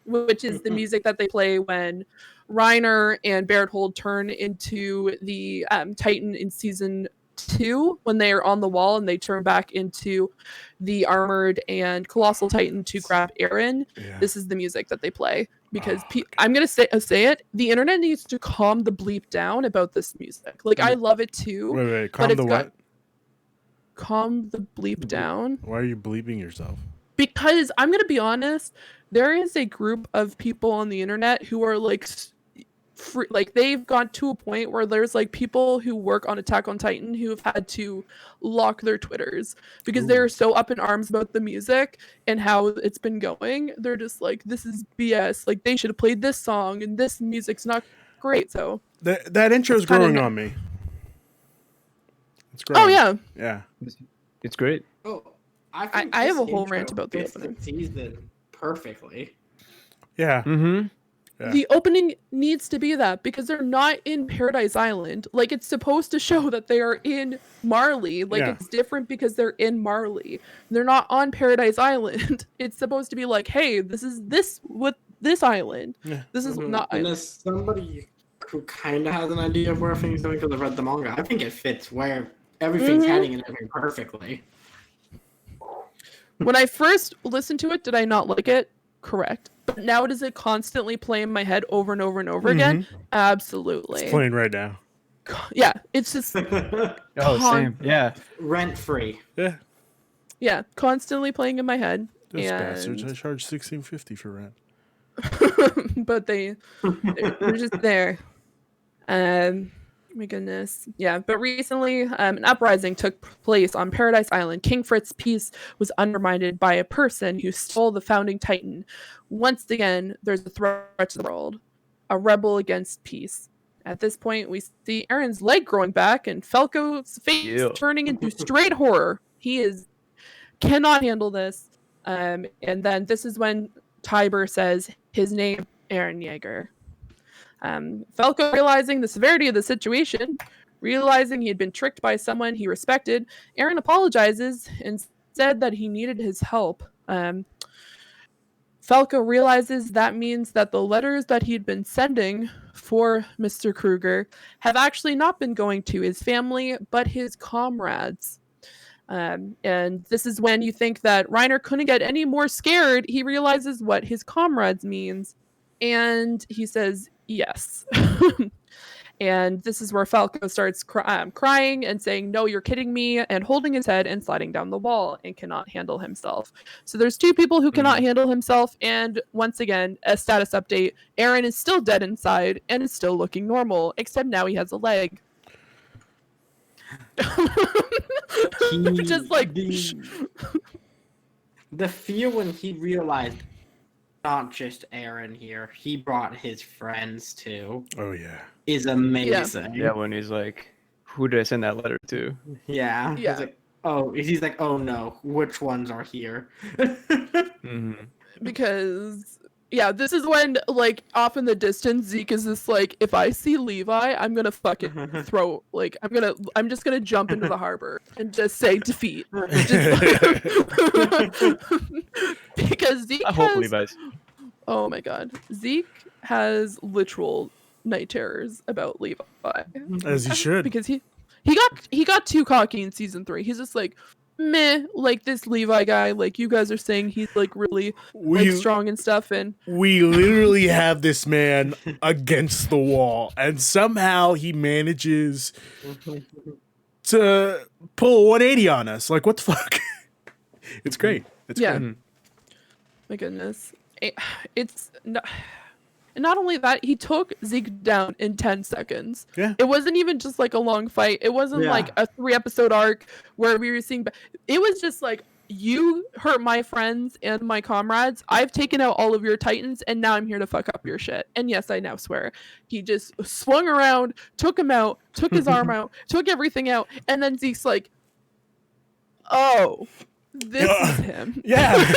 which is the music that they play when Reiner and Berthold turn into the Titan in season 2, when they are on the wall and they turn back into the armored and colossal Titan to grab Eren. Yeah. This is the music that they play because I'm gonna say it. The internet needs to calm the bleep down about this music. Like, I love it too. Wait. but Calm it's the what? Calm the bleep down. Why are you bleeping yourself? Because I'm gonna be honest, there is a group of people on the internet who are like like they've gone to a point where there's like people who work on Attack on Titan who have had to lock their Twitters because they're so up in arms about the music and how it's been going. They're just like, this is BS. Like, they should have played this song and this music's not great. So That intro is growing on me. It's growing. oh yeah, Yeah. It's great. Oh, I think have this a whole intro rant about the fits opening. season perfectly. Yeah. Mm-hmm. Yeah. The opening needs to be that because they're not in Paradise Island. Like, it's supposed to show that they are in Marley. Like, Yeah. it's different because they're in Marley. They're not on Paradise Island. It's supposed to be like, hey, this is this island. Yeah. This is not And island. as somebody who kind of has an idea of where things are going because I've read the manga, I think it fits where everything's heading and everything perfectly. When I first listened to it, did I not like it? Correct. But now does it constantly play in my head over and over and over again? Absolutely. It's playing right now. Yeah, it's just Same. Yeah. Rent free. Yeah. constantly playing in my head. Those And- bastards. I charge $16.50 for rent. but they're just there. My goodness. Yeah, but recently an uprising took place on Paradise Island. King Fritz's peace was undermined by a person who stole the founding Titan. Once again, there's a threat to the world, a rebel against peace. At this point, we see Eren's leg growing back and Falco's face turning into straight horror. He cannot handle this. And then this is when Tiber says his name, Eren Yeager. Falco, realizing the severity of the situation, realizing he had been tricked by someone he respected, Eren apologizes and said that he needed his help. Falco realizes that means that the letters that he'd been sending for Mr. Kruger have actually not been going to his family, but his comrades. And this is when you think that Reiner couldn't get any more scared. He realizes what his comrades means, and he says yes. And this is where Falco starts crying and saying, "No, you're kidding me," and holding his head and sliding down the wall and cannot handle himself. So there's two people who cannot handle himself, and once again, a status update. Eren is still dead inside and is still looking normal, except now he has a leg. Just like the fear when he realized not just Eren here, he brought his friends too. Oh yeah. Is amazing. Yeah, when he's like, "Who did I send that letter to?" Yeah. Yeah. He's like, "Oh no, which ones are here?" Because yeah, this is when, like, off in the distance, Zeke is just like, if I see Levi, I'm gonna fucking throw, like, I'm just gonna jump into the harbor and just say defeat. Because Zeke I hope has, Levi's. oh my god, Zeke has literal night terrors about Levi. As he should. Because he got too cocky in season 3. He's just like, meh, like this Levi guy, like you guys are saying he's like really like strong and stuff, and we literally have this man against the wall, and somehow he manages to pull a 180 on us. Like, what the fuck? It's great. It's great. My goodness. It's not only that, he took Zeke down in 10 seconds. Yeah. It wasn't even just like a long fight. It wasn't like a 3-episode arc where we were seeing. It was just like, you hurt my friends and my comrades. I've taken out all of your titans, and now I'm here to fuck up your shit. And yes, I now swear. He just swung around, took him out, took his arm out, took everything out, and then Zeke's like, oh, this is him. Yeah.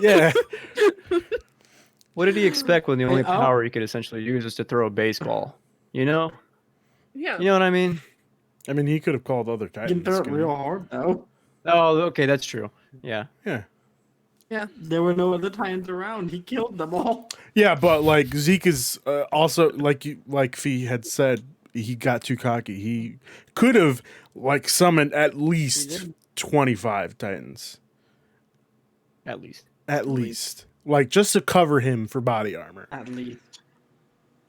Yeah. What did he expect when the only power he could essentially use is to throw a baseball? You know? Yeah. You know what I mean? I mean, he could have called other You titans. can throw it real hard though. Oh, okay, that's true. Yeah. Yeah. Yeah. There were no other titans around. He killed them all. Yeah, but like Zeke is also like Fee had said, he got too cocky. He could have like summoned at least 25 titans. At least. At least. Like just to cover him for body armor. At least.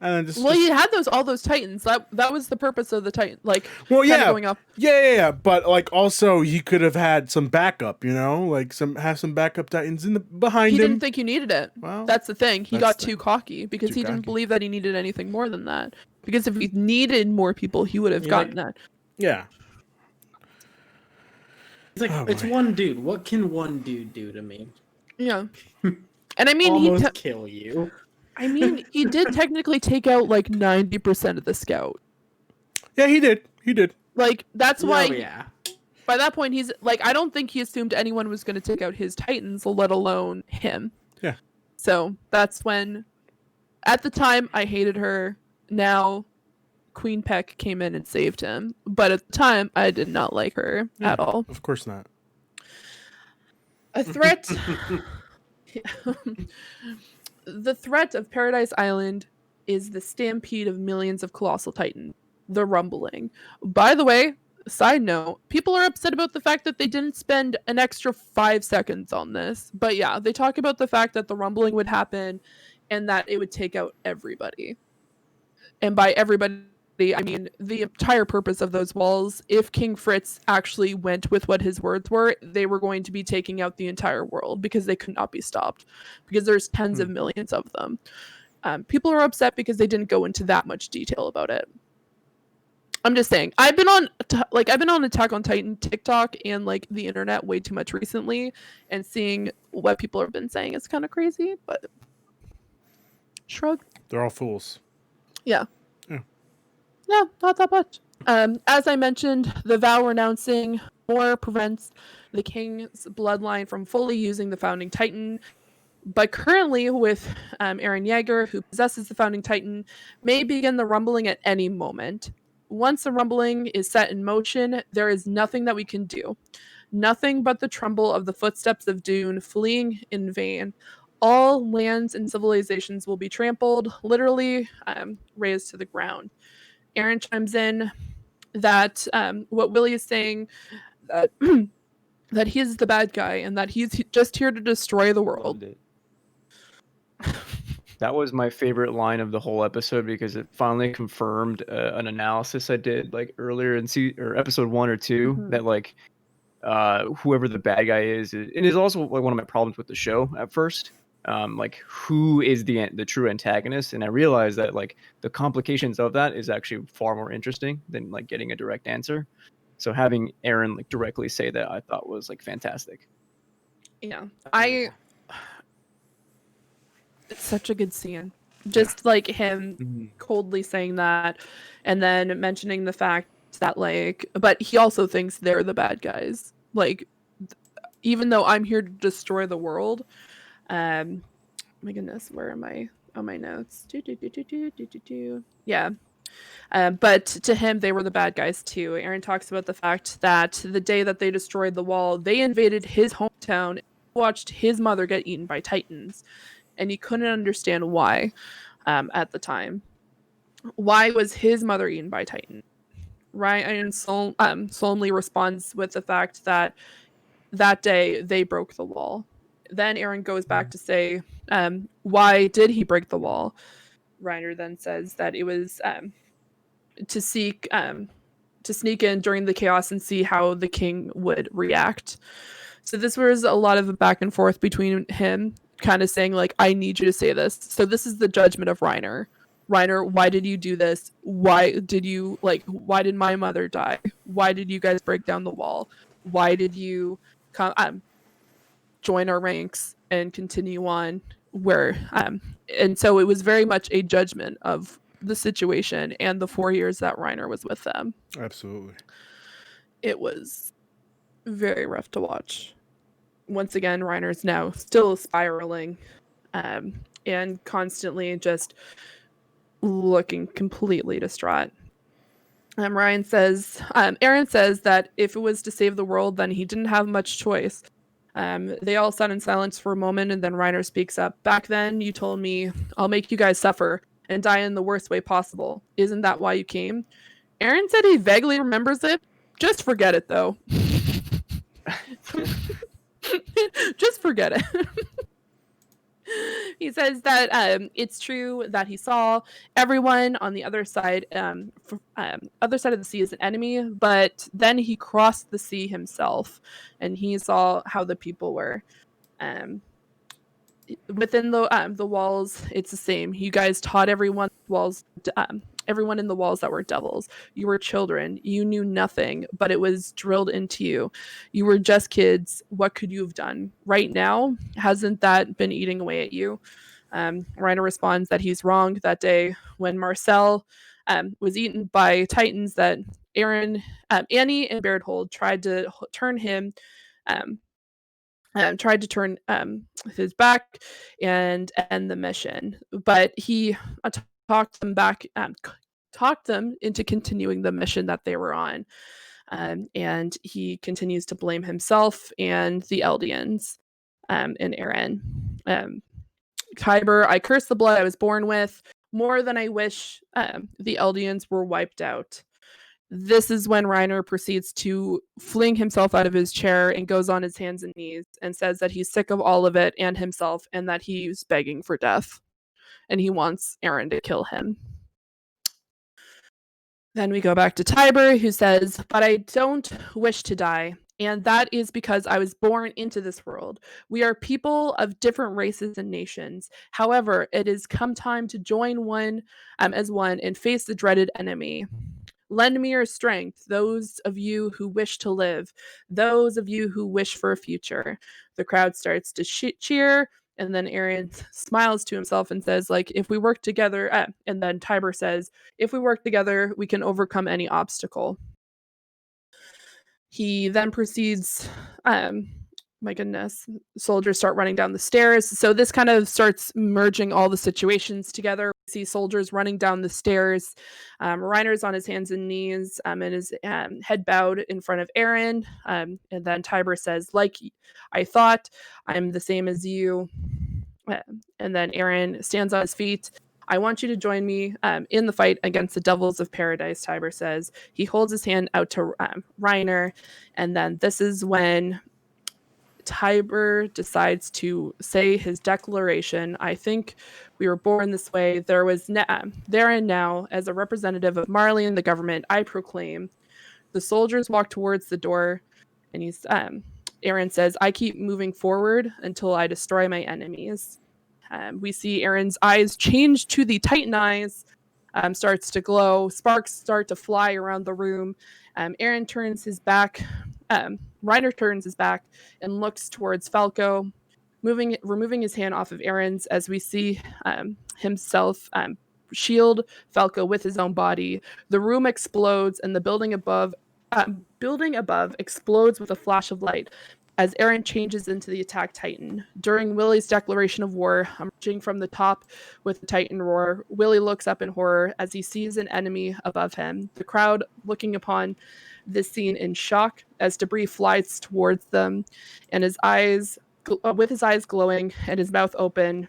And then just, Well, you had all those titans. That was the purpose of the titan. Like, well, kinda yeah, going up. yeah. But like, also, he could have had some backup. You know, like have some backup titans in the behind He him. didn't think you needed it. Well, That's the thing. He that's got too cocky because Too he didn't cocky. believe that he needed anything more than that. Because if he needed more people, he would have gotten that. Yeah. It's like, Oh, it's boy. one dude. What can one dude do to me? Yeah. And I mean, Almost kill you. he did technically take out like 90% of the scout. Yeah, he did. He did. Like, that's why Oh, yeah. by that point he's like, I don't think he assumed anyone was going to take out his titans, let alone him. Yeah. So that's when, at the time, I hated her. Now, Queen Peck came in and saved him. But at the time, I did not like her at all. Of course not. A threat. The threat of Paradise Island is the stampede of millions of colossal titans, the rumbling. By the way, side note, people are upset about the fact that they didn't spend an extra 5 seconds on this. But yeah, they talk about the fact that the rumbling would happen and that it would take out everybody. And by everybody, I mean the entire purpose of those walls. If King Fritz actually went with what his words were, they were going to be taking out the entire world because they could not be stopped, because there's tens of millions of them. People are upset because they didn't go into that much detail about it. I'm just saying, I've been on Attack on Titan TikTok and like the internet way too much recently, and seeing what people have been saying is kind of crazy, but shrug. They're all fools. Yeah. Yeah. Yeah, not that much. As I mentioned, the vow renouncing more prevents the king's bloodline from fully using the founding titan. But currently, with Eren Yeager, who possesses the founding titan, may begin the rumbling at any moment. Once the rumbling is set in motion, there is nothing that we can do. Nothing but the tremble of the footsteps of Dune fleeing in vain. All lands and civilizations will be trampled, literally razed to the ground. Eren chimes in that what Willie is saying, that that he's the bad guy and that he's just here to destroy the world. Loved it. That was my favorite line of the whole episode because it finally confirmed an analysis I did like earlier in episode 1 or 2 Mhm. that like whoever the bad guy is, it is also like one of my problems with the show at first. Like who is the true antagonist, and I realized that like the complications of that is actually far more interesting than like getting a direct answer. So having Eren like directly say that I thought was like fantastic. Yeah. It's such a good scene. Just like him coldly saying that and then mentioning the fact that like, but he also thinks they're the bad guys. Like, even though I'm here to destroy the world. My goodness, where am I on my notes? Yeah. But to him, they were the bad guys too. Eren talks about the fact that the day that they destroyed the wall, they invaded his hometown, watched his mother get eaten by titans, and he couldn't understand why at the time. Why was his mother eaten by titans? Ryan solemnly responds with the fact that that day they broke the wall. Then Eren goes back to say, why did he break the wall? Reiner then says that it was to sneak in during the chaos and see how the king would react. So this was a lot of a back and forth between him kind of saying like, I need you to say this. So this is the judgment of Reiner. Reiner, why did you do this? Why did my mother die? Why did you guys break down the wall? Why did you come join our ranks and continue on where and so it was very much a judgment of the situation and the 4 years that Reiner was with them. Absolutely. It was very rough to watch. Once again, Reiner's now still spiraling and constantly just looking completely distraught. Eren says that if it was to save the world, then he didn't have much choice. They all sat in silence for a moment, and then Reiner speaks up. Back then, you told me, I'll make you guys suffer and die in the worst way possible. Isn't that why you came? Eren said he vaguely remembers it. Just forget it, though. Just forget it. He says that it's true that he saw everyone on the other side of the sea as an enemy, but then he crossed the sea himself, and he saw how the people were. Within the walls, it's the same. You guys taught everyone in the walls that were devils. You were children. You knew nothing, but it was drilled into you. You were just kids. What could you have done? Right now, hasn't that been eating away at you? Reiner responds that he's wrong. That day when Marcel was eaten by titans, that Eren, Annie, and Berthold tried to turn him tried to turn his back and end the mission, but he talked them into continuing the mission that they were on, and he continues to blame himself and the Eldians and Eren. Kyber, I curse the blood I was born with more than I wish the Eldians were wiped out. This is when Reiner proceeds to fling himself out of his chair and goes on his hands and knees and says that he's sick of all of it and himself and that he's begging for death. And he wants Eren to kill him. Then we go back to Tiber, who says, but I don't wish to die. And that is because I was born into this world. We are people of different races and nations. However, it has come time to join one as one and face the dreaded enemy. Lend me your strength, those of you who wish to live, those of you who wish for a future. The crowd starts to cheer, and then Eren smiles to himself and says, like, if we work together, and then Tiber says, if we work together, we can overcome any obstacle. He then proceeds, my goodness, soldiers start running down the stairs. So this kind of starts merging all the situations together. We see soldiers running down the stairs. Reiner's on his hands and knees and his head bowed in front of Eren. And then Tiber says, like I thought, I'm the same as you. And then Eren stands on his feet. I want you to join me in the fight against the Devils of Paradise, Tiber says. He holds his hand out to Reiner. And then this is when Tiber decides to say his declaration. I think we were born this way. There and now, as a representative of Marley and the government, I proclaim. The soldiers walk towards the door, and Eren says, "I keep moving forward until I destroy my enemies." We see Eren's eyes change to the Titan eyes, starts to glow. Sparks start to fly around the room. Eren turns his back. Reiner turns his back and looks towards Falco, removing his hand off of Eren's as we see himself shield Falco with his own body. The room explodes and the building above explodes with a flash of light as Eren changes into the attack Titan. During Willie's declaration of war, emerging from the top with the Titan roar, Willie looks up in horror as he sees an enemy above him. The crowd looking upon this scene in shock as debris flies towards them, and with his eyes glowing and his mouth open,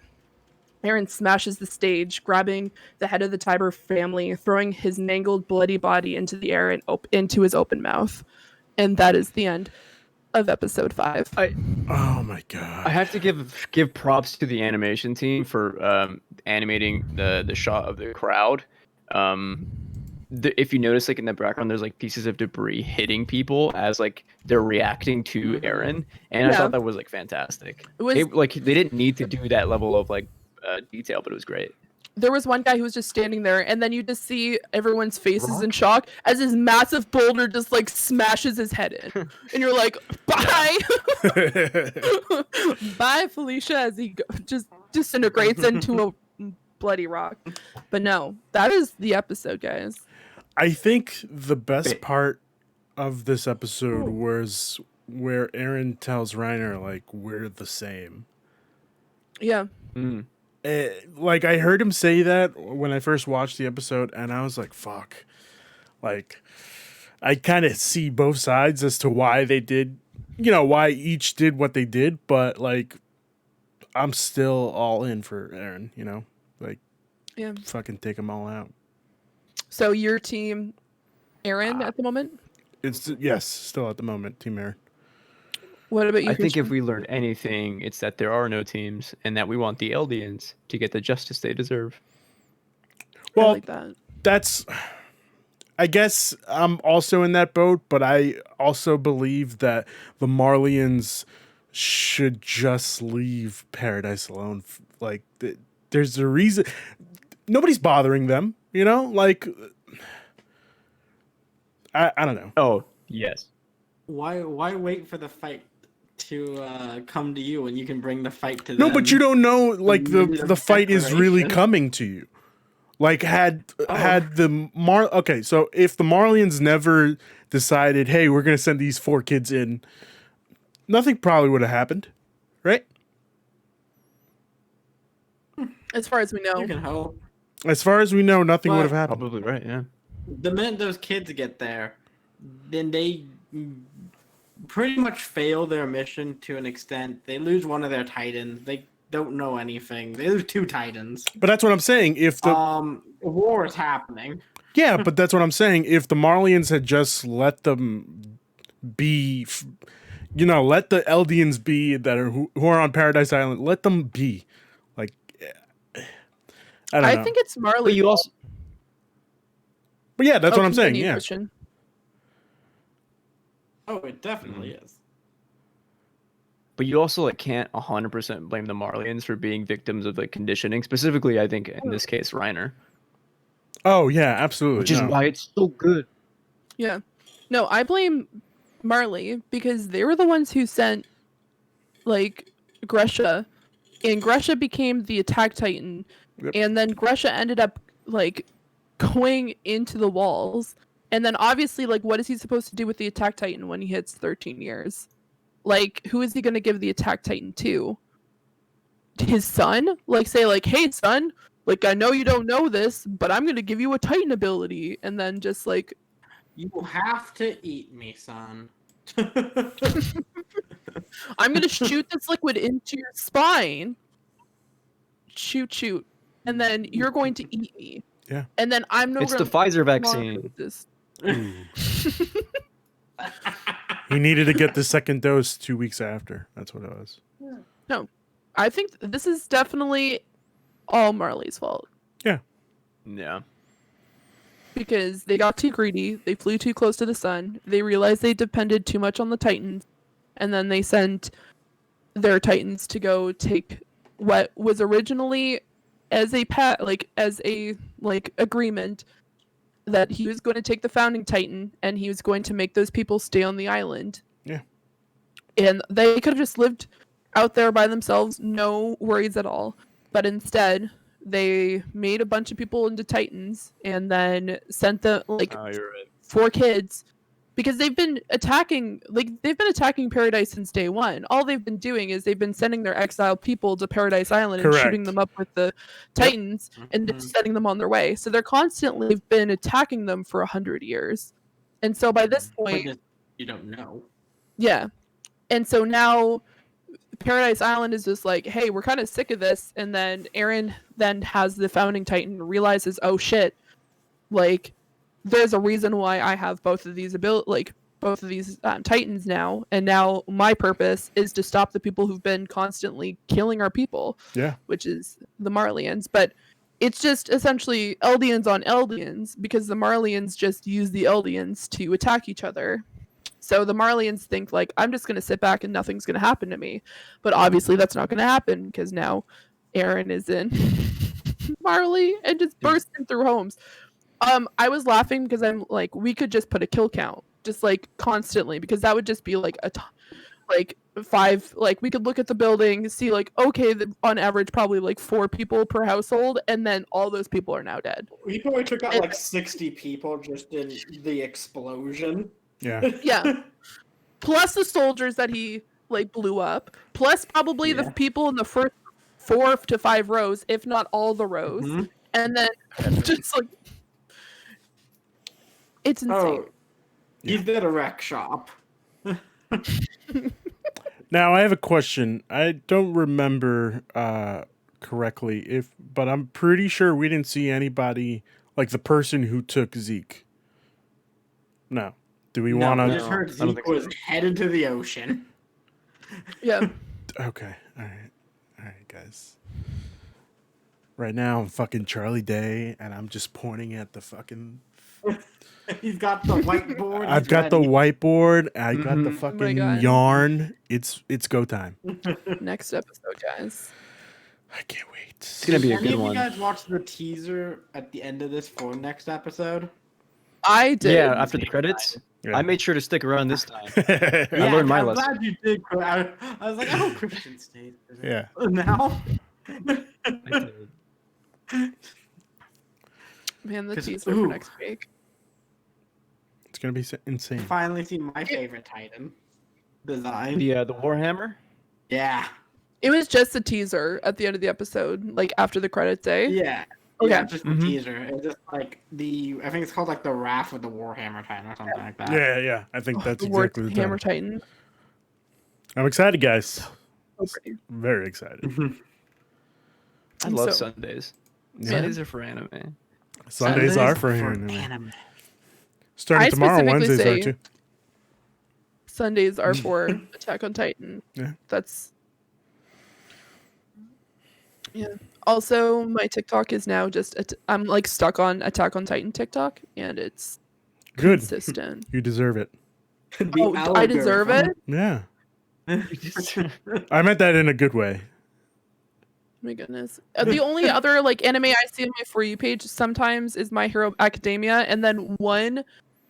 Eren smashes the stage, grabbing the head of the Tiber family, throwing his mangled, bloody body into the air and into his open mouth. And that is the end of episode 5. Oh my god! I have to give props to the animation team for animating the shot of the crowd. If you notice, like in the background, there's like pieces of debris hitting people as like they're reacting to Eren, and I thought that was like fantastic. They didn't need to do that level of like detail, but it was great. There was one guy who was just standing there, and then you just see everyone's faces in shock as his massive boulder just like smashes his head in, and you're like, "Bye, bye, Felicia," as he just disintegrates into a bloody rock. But no, that is the episode, guys. I think the best part of this episode was where Eren tells Reiner, like, we're the same. Yeah. Like, I heard him say that when I first watched the episode, and I was like, fuck. Like, I kind of see both sides as to why they did, why each did what they did, but, like, I'm still all in for Eren, Like, yeah, fucking take them all out. So your team, Eren, at the moment? Yes, still at the moment, Team Eren. What about you? I think if we learned anything, it's that there are no teams, and that we want the Eldians to get the justice they deserve. Well, I like that. I guess I'm also in that boat, but I also believe that the Marleyans should just leave Paradise alone. Like, there's a reason. Nobody's bothering them, Like, I don't know. Oh, yes. Why wait for the fight to come to you when you can bring the fight to them? No, but you don't know, like, the fight is really coming to you. Like, okay, so if the Marleyans never decided, hey, we're going to send these 4 kids in, nothing probably would have happened, right? As far as we know. You can hope. As far as we know, nothing would have happened. Probably right, yeah. The minute those kids get there, then they pretty much fail their mission to an extent. They lose one of their Titans. They don't know anything. They lose 2 Titans. But that's what I'm saying. If the war is happening. Yeah, but that's what I'm saying. If the Marleyans had just let them be, let the Eldians be that are who are on Paradise Island, let them be. Like, I don't know. I think it's Marley. But you also. But yeah, that's what I'm saying. Continue, Yeah. Christian. Oh, it definitely is. But you also can't 100% blame the Marleyans for being victims of conditioning. Specifically, I think in this case, Reiner. Oh yeah, absolutely. Which is why it's so good. Yeah. No, I blame Marley because they were the ones who sent Gresha, and Gresha became the attack Titan, and then Gresha ended up going into the walls, and then obviously what is he supposed to do with the attack Titan when he hits 13 years? Who is he going to give the attack Titan to? His son? Say hey son, I know you don't know this, but I'm going to give you a Titan ability, and then just you have to eat me, son. I'm going to shoot this liquid into your spine. Shoot. And then you're going to eat me. Yeah. And then I'm no. It's the Pfizer vaccine. He needed to get the second dose 2 weeks after. That's what it was. I think this is definitely all Marley's fault Yeah. because they got too greedy. They flew too close to the sun. They realized they depended too much on the Titans, and then they sent their Titans to go take what was originally as a agreement that he was going to take the founding Titan and he was going to make those people stay on the island. Yeah. And they could have just lived out there by themselves, no worries at all. But instead, they made a bunch of people into Titans and then sent the Oh, you're right. 4 kids because they've been attacking Paradise since day one. All they've been doing is they've been sending their exiled people to Paradise Island and shooting Correct. them up with the Titans and just setting them on their way. So they're constantly been attacking them for 100 years. And so by this point, You don't know. yeah. And so now Paradise Island is just like, hey, we're kind of sick of this. And then Eren then has the founding Titan, realizes, oh shit, like there's a reason why I have both of these Titans now, and now my purpose is to stop the people who've been constantly killing our people. Yeah. Which is the Marleyans, but it's just essentially Eldians on Eldians because the Marleyans just use the Eldians to attack each other. So the Marleyans think like, I'm just going to sit back and nothing's going to happen to me. But obviously that's not going to happen because now Eren is in Marley and just bursting through homes. I was laughing because I'm like, we could just put a kill count just like constantly because that would just be like like 5, like we could look at the building, see like, okay, on average probably like 4 people per household, and then all those people are now dead. We probably took out like 60 people just in the explosion. Yeah. Yeah. Plus the soldiers that he like blew up, plus probably the people in the first 4 to 5 rows, if not all the rows. Mhm. And then just like it's insane. Oh, he's at a wreck shop. Now I have a question. I don't remember correctly but I'm pretty sure we didn't see anybody like the person who took Zeke. No. Do we want I to? just heard I don't Zeke think so. was headed to the ocean. Yeah. Okay. All right, guys. Right now I'm fucking Charlie Day, and I'm just pointing at the fucking. He's got the whiteboard. I've he's got the ready. whiteboard. I got the Mhm. fucking God. yarn. It's go time. Next episode, guys. I can't wait. It's gonna be a Any good of one. you guys watch the teaser at the end of this for next episode? I did. Yeah, after the credits, Yeah. I made sure to stick around this time. yeah. I learned my I'm lesson. glad you did. I was like, oh, Christian State. Yeah. Now? I did. Man, the 'Cause- teaser ooh. for next week. It's gonna be insane. Finally see my favorite Titan design. The Warhammer. Yeah. It was just a teaser at the end of the episode, like after the credit day. Yeah. Okay. Yeah, just the Mhm. teaser. It's just like I think it's called like the Wrath of the Warhammer Titan or something like that. Yeah. I think that's The word exactly the Hammer time. Titan. I'm excited, guys. So pretty. Very excited. I love So- Sundays. Yeah. Sundays are for anime. Sundays are for anime. anime. Starting I tomorrow, specifically Wednesdays are say- too. Sundays are for Attack on Titan. Yeah. That's yeah. Also, my TikTok is now just I'm like stuck on Attack on Titan TikTok, and it's Good. consistent. You deserve it. Oh, I deserve it. Yeah. I meant that in a good way. My goodness. The only other like anime I see on my For You page sometimes is My Hero Academia, and then one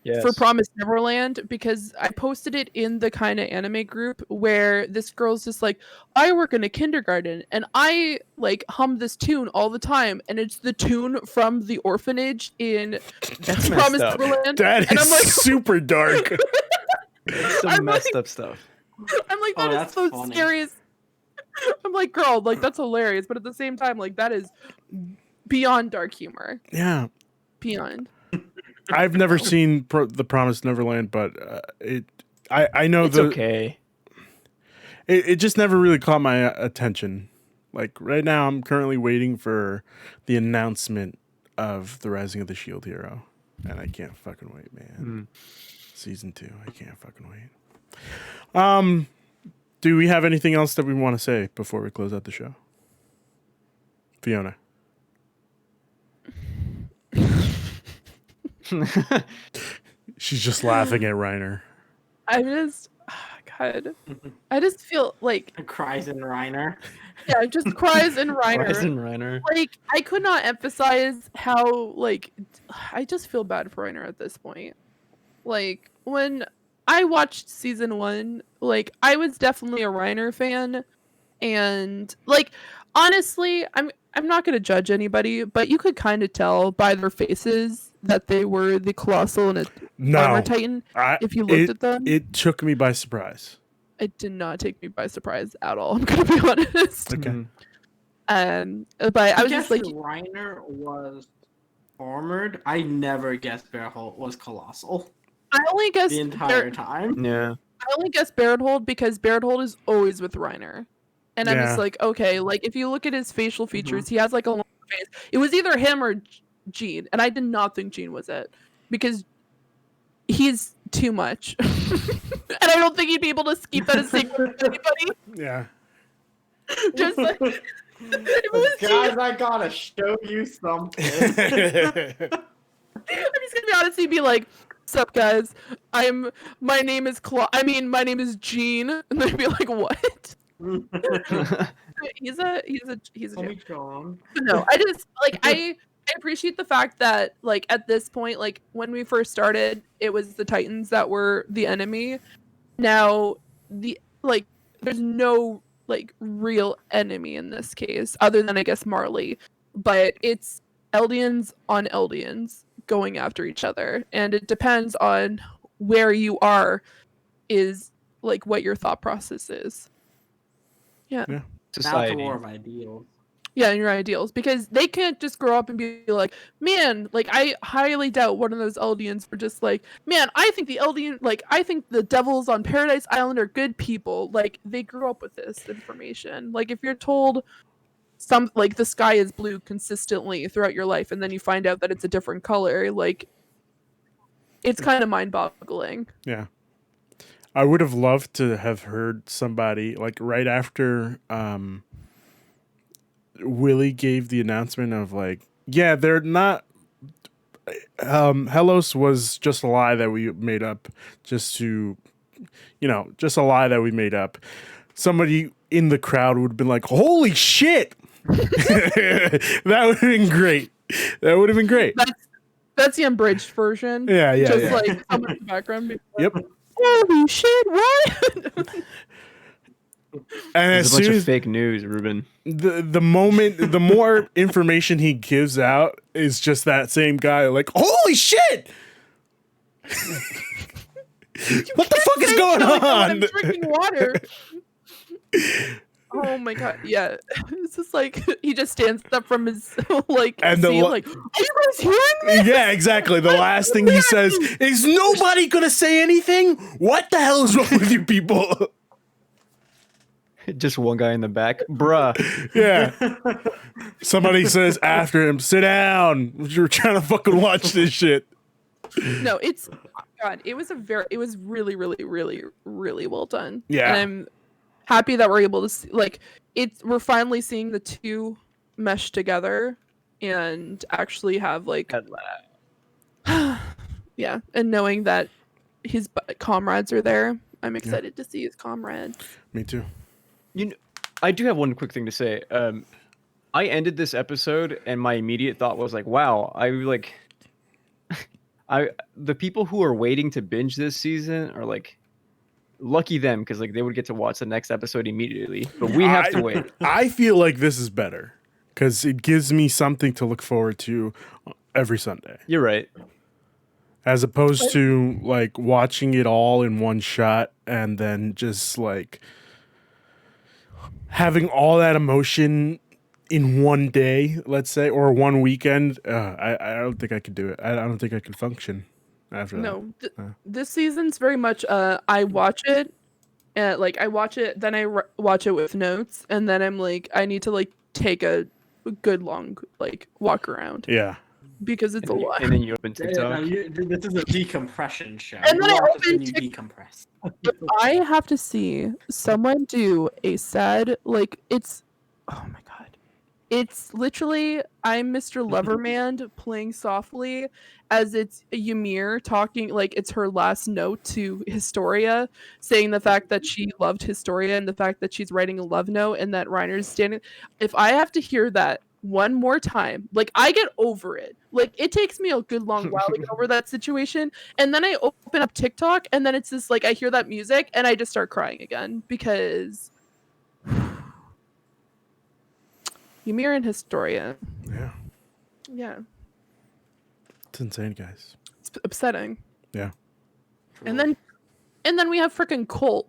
Yes. for Promise Neverland because I posted it in the kind of anime group where this girl's just like, I work in a kindergarten and I like hum this tune all the time, and it's the tune from the orphanage in That's Promise messed up. Neverland. That And is I'm like- super dark. That's some I'm messed like- up stuff. I'm like, Oh, that is that's so funny. scariest. I'm like, girl, like that's hilarious, but at the same time, like that is beyond dark humor. Yeah. Beyond. I've never seen The Promised Neverland, but I know It's the okay. it just never really caught my attention. Like right now, I'm currently waiting for the announcement of The Rising of the Shield Hero, and I can't fucking wait, man. Season 2, I can't fucking wait. Do we have anything else that we want to say before we close out the show? Fiona. She's just laughing at Reiner. I just, God, I just feel like, Cries in Reiner. yeah, just cries and Reiner. Ryzen Reiner. Like, I could not emphasize how, like, I just feel bad for Reiner at this point. Like, when I watched season 1, like, I was definitely a Reiner fan, and, like, honestly, I'm not gonna judge anybody, but you could kind of tell by their faces that they were the Colossal and Armor No, Titan. If you looked at them, it took me by surprise. it did not take me by surprise at all. I'm gonna be honest. Okay. But I was guess just like, Reiner was armored. I never guessed Bearholt was colossal I only guess the entire time. Yeah. I only guess Barrethold because Barrethold is always with Reiner. And I'm Yeah. just like, okay, like if you look at his facial features, he has like a long face. It was either him or Gene, and I did not think Gene was it because he's too much. And I don't think he'd be able to keep that a secret from anybody. Yeah. Just like if it was Guys, Gene, I gotta show you something. I'm just gonna be honest and be like, sup guys, my name is Gene, and they'd be like, what? He's a Call me John. But no, I just like I appreciate the fact that like at this point, like when we first started, it was the Titans that were the enemy. Now there's no like real enemy in this case, other than I guess Marley. But it's Eldians on Eldians going after each other. And it depends on where you are, is like what your thought process is. Now it's a Society. war of ideals. Yeah, and your ideals, because they can't just grow up and be like, man, like I highly doubt one of those Eldians were just like, man, I think I think the devils on Paradise Island are good people. Like they grew up with this information. Like if you're told like the sky is blue consistently throughout your life, and then you find out that it's a different color, like it's kind of mind-boggling. Yeah. I would have loved to have heard somebody like right after Willie gave the announcement of like, yeah, they're not Helos was just a lie that we made up just to just a lie that we made up. Somebody in the crowd would have been like, holy shit. That would have been great. That would have been great. That's the unabridged version. Yeah. Just like someone in the background. Being like, Yep. holy shit! What? And There's as a bunch soon of as fake news, Ruben. the more information he gives out is just that same guy like, holy shit. What the fuck is going on? I'm drinking water. Oh my god! Yeah, it's just like he just stands up from his like And the seat, lo- like, are you guys hearing me? Yeah, exactly. The last thing he says is, nobody gonna say anything? What the hell is wrong with you people? Just one guy in the back. Bruh. Yeah. Somebody says after him, sit down. We're trying to fucking watch this shit. No, it's God. It was really, really, really, really well done. Yeah. And I'm happy that we're able to see, like we're finally seeing the two mesh together and actually have like yeah, and knowing that his comrades are there. I'm excited to see his comrades. Me too. I do have one quick thing to say. I ended this episode and my immediate thought was like, wow, the people who are waiting to binge this season are like lucky them, because like they would get to watch the next episode immediately. But we have to wait. I feel like this is better because it gives me something to look forward to every Sunday, You're right. as opposed to like watching it all in one shot and then just like having all that emotion in one day, let's say, or one weekend. I don't think I could do it. I don't think I could function after that. No, this season's very much I watch it, and like I watch it, then I watch it with notes, and then I'm like I need to like take a good long like walk around. Yeah. because it's a lot. And then you open Yeah, TikTok. no, this is a decompression show. And then I You watch this open when you Tik- decompress. If I have to see someone do a sad, like, it's, oh my god, it's literally I'm Mr. Loverman playing softly as it's Ymir talking, like it's her last note to Historia, saying the fact that she loved Historia and the fact that she's writing a love note and that Reiner's standing. If I have to hear that one more time, like I get over it. Like it takes me a good long while to get over that situation. And then I open up TikTok and then it's just like I hear that music and I just start crying again because Ymir and Historia. Yeah. Yeah. It's insane, guys. It's upsetting. Yeah. And then we have freaking Colt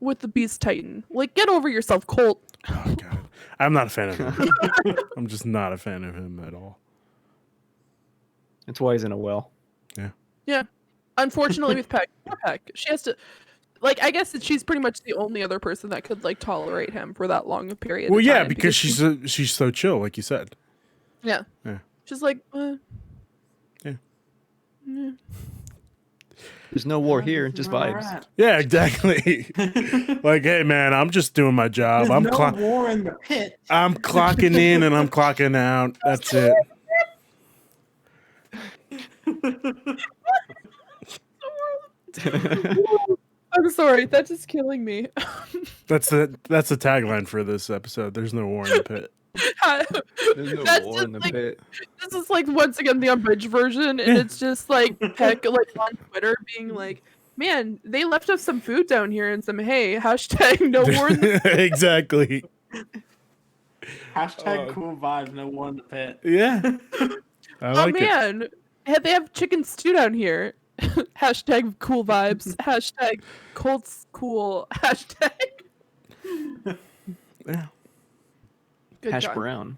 with the Beast Titan. Like get over yourself, Colt. Oh god. I'm not a fan of him. I'm just not a fan of him at all. That's why he's in a well. Yeah. Unfortunately with Peck, she has to like I guess that she's pretty much the only other person that could like tolerate him for that long a period. Well, of yeah, time because she's so chill, like you said. yeah. Yeah. She's like Yeah. There's no war here, just vibes. Yeah, exactly. Like, hey man, I'm just doing my job. There's I'm no war in the pit. I'm clocking in and I'm clocking out. That's it. I'm sorry, that's just killing me. That's the tagline for this episode. There's no war in the pit. There's no That's war just in the like- pit. This is like once again the unbridged version, and it's just like Peck like on Twitter being like, "Man, they left us some food down here and some hay." Hashtag no war in the Exactly. Hashtag cool vibes, no war in the pit. Yeah. I like oh man, they have chicken stew down here. Hashtag cool vibes. Hashtag Colt's cool. Hashtag it. Yeah. good Hash job. brown.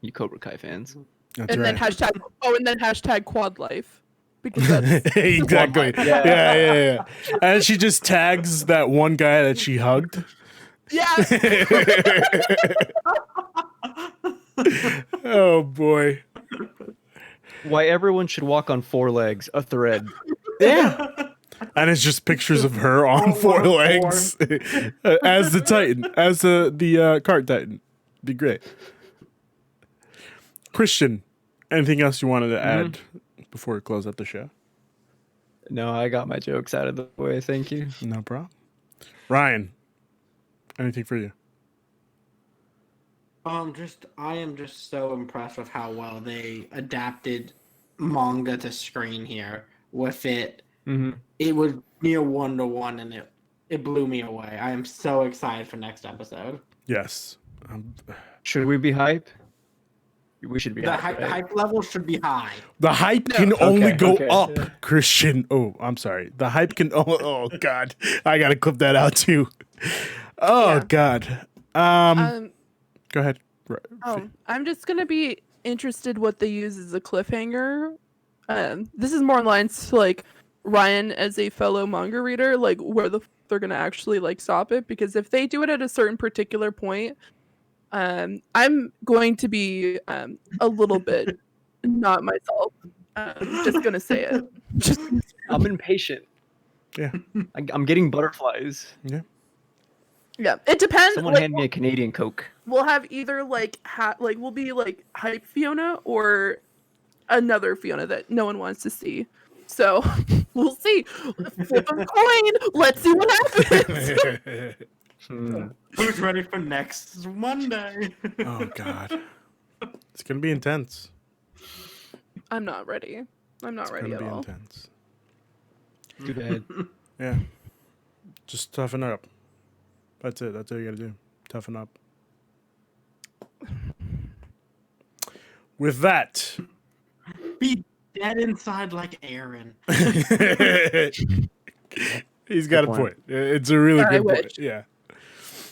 You Cobra Kai fans. That's And right. then hashtag quad life. Because that's Exactly. Yeah. And she just tags that one guy that she hugged. yeah. Oh boy. Why everyone should walk on 4 legs, a thread. Yeah. And it's just pictures of her on Oh, 4 wow, legs as the Titan, as the cart Titan. Be great. Christian, anything else you wanted to add before we close up the show? No, I got my jokes out of the way, thank you. No problem. Ryan, anything for you? I am just so impressed with how well they adapted manga to screen here. With it, it was near 1-to-1, and it blew me away. I am so excited for next episode. Yes. Should we be hype? We should be The hype. right? hype level should be high. The hype can only Okay, go okay. up, Christian. Oh, I'm sorry. The hype can. Oh God, I gotta clip that out too. Oh Yeah. God. Go ahead. I'm just gonna be interested what they use as a cliffhanger. This is more in lines to like Ryan as a fellow manga reader, like where they're gonna actually like stop it. Because if they do it at a certain particular point, I'm going to be a little bit not myself. Just gonna say it. Just I'm impatient. Yeah. I'm getting butterflies. yeah, it depends. Someone like, hand me a Canadian Coke. we'll have either like we'll be like hype Fiona or another Fiona that no one wants to see. So we'll see. Flip a coin. Let's see what happens. Who's ready for next Monday? Oh God. It's gonna be intense. I'm not ready. I'm not It's ready gonna at be all. intense. Too bad. Yeah. Just toughen up. That's it. That's all you gotta do. Toughen up. With that. Be dead inside like Aaron. He's got a Good point. point. It's a really I good point. wish. Yeah.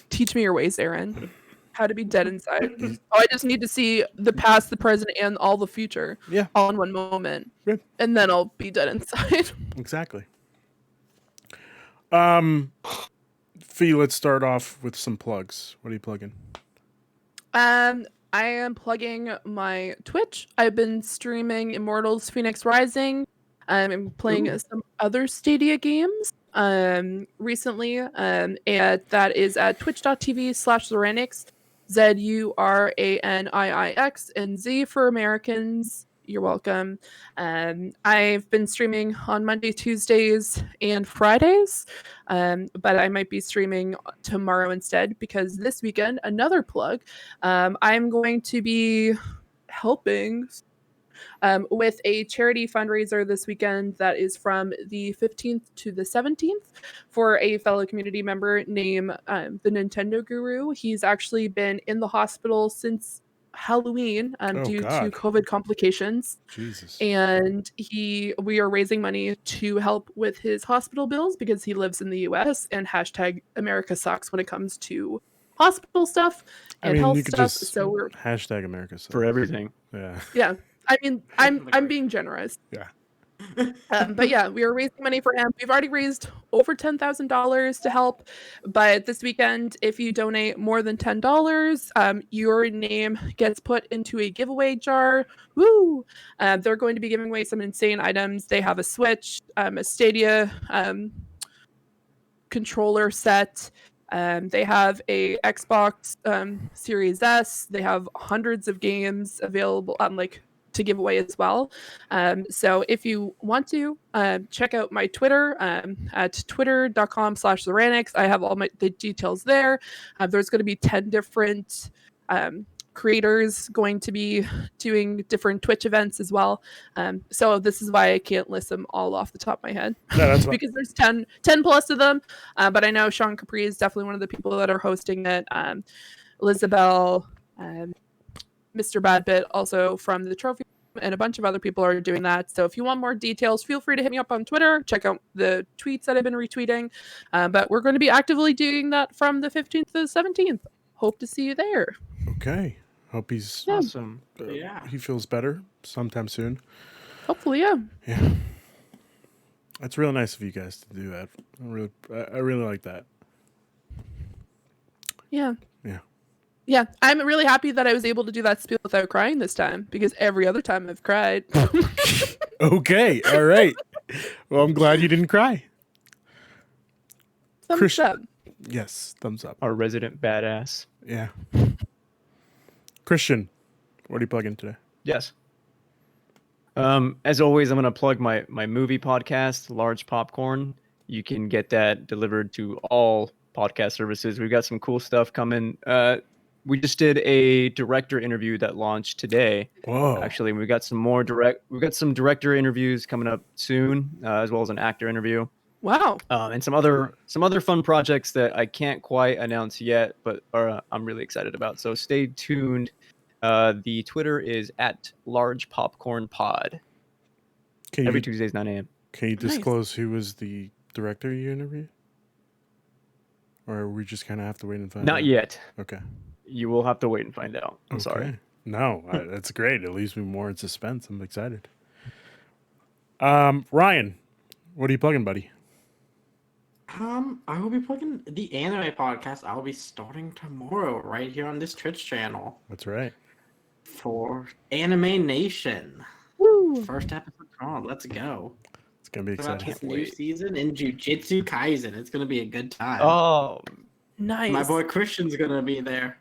Teach me your ways, Aaron. How to be dead inside. Oh, I just need to see the past, the present, and all the future. Yeah. All in one moment. Yeah. And then I'll be dead inside. Exactly. Fee, let's start off with some plugs. What are you plugging? I am plugging my Twitch. I've been streaming Immortals Phoenix Rising. I'm playing Ooh. some other Stadia games recently. And that is at twitch.tv/Zuranix. ZURANIIX and Z for Americans. You're welcome. I've been streaming on Monday, Tuesdays, and Fridays, but I might be streaming tomorrow instead because this weekend, another plug, I'm going to be helping with a charity fundraiser this weekend that is from the 15th to the 17th for a fellow community member named the Nintendo Guru. He's actually been in the hospital since Halloween Oh, due to God. COVID complications. Jesus. And we are raising money to help with his hospital bills because he lives in the US and hashtag America sucks when it comes to hospital stuff and health you could stuff. just So we're hashtag America for sucks. everything. Yeah. yeah. I mean, I'm Agree. being generous. Yeah. But yeah, we are raising money for him. We've already raised over $10,000 to help. But this weekend, if you donate more than $10, your name gets put into a giveaway jar. Woo! They're going to be giving away some insane items. They have a Switch, a Stadia controller set. They have a Xbox Series S. They have hundreds of games available, to give away as well. So if you want to check out my Twitter at twitter.com/Zeranix. I have all the details there. There's going to be 10 different creators going to be doing different Twitch events as well. So this is why I can't list them all off the top of my head. No, that's fine. Because there's 10 plus of them. But I know Sean Capri is definitely one of the people that are hosting it. Elizabeth, Mr. Badbit, also from the Trophy, and a bunch of other people are doing that. So if you want more details, feel free to hit me up on Twitter. Check out the tweets that I've been retweeting. But we're going to be actively doing that from the 15th to the 17th. Hope to see you there. Okay. Hope he's Awesome. Yeah. he feels better sometime soon. Hopefully, yeah. Yeah. That's real nice of you guys to do that. I really like that. Yeah. Yeah. Yeah, I'm really happy that I was able to do that spiel without crying this time because every other time I've cried. Okay. All right. Well, I'm glad you didn't cry. Thumbs Chris- up. Yes. Thumbs up. Our resident badass. Yeah. Christian, what are you plugging today? Yes. As always, I'm gonna plug my movie podcast, Large Popcorn. You can get that delivered to all podcast services. We've got some cool stuff coming. We just did a director interview that launched today. Whoa. Actually, we've got some director interviews coming up soon, as well as an actor interview. Wow. And some other fun projects that I can't quite announce yet, but I'm really excited about. So stay tuned. The Twitter is at Large Popcorn Pod. Every Tuesdays 9 a.m. Can you Nice. disclose who was the director you interviewed? Or we just kind of have to wait and find out? Not yet. Okay. You will have to wait and find out. I'm sorry. Okay. No, that's great. It leaves me more in suspense. I'm excited. Ryan, what are you plugging, buddy? I will be plugging the anime podcast. I will be starting tomorrow right here on this Twitch channel That's right. for Anime Nation. Woo. First episode on. Let's go. It's going to be It's about exciting. this new season in Jujutsu Kaisen. It's gonna be a good time. Oh, Nice. My boy Christian's gonna be there.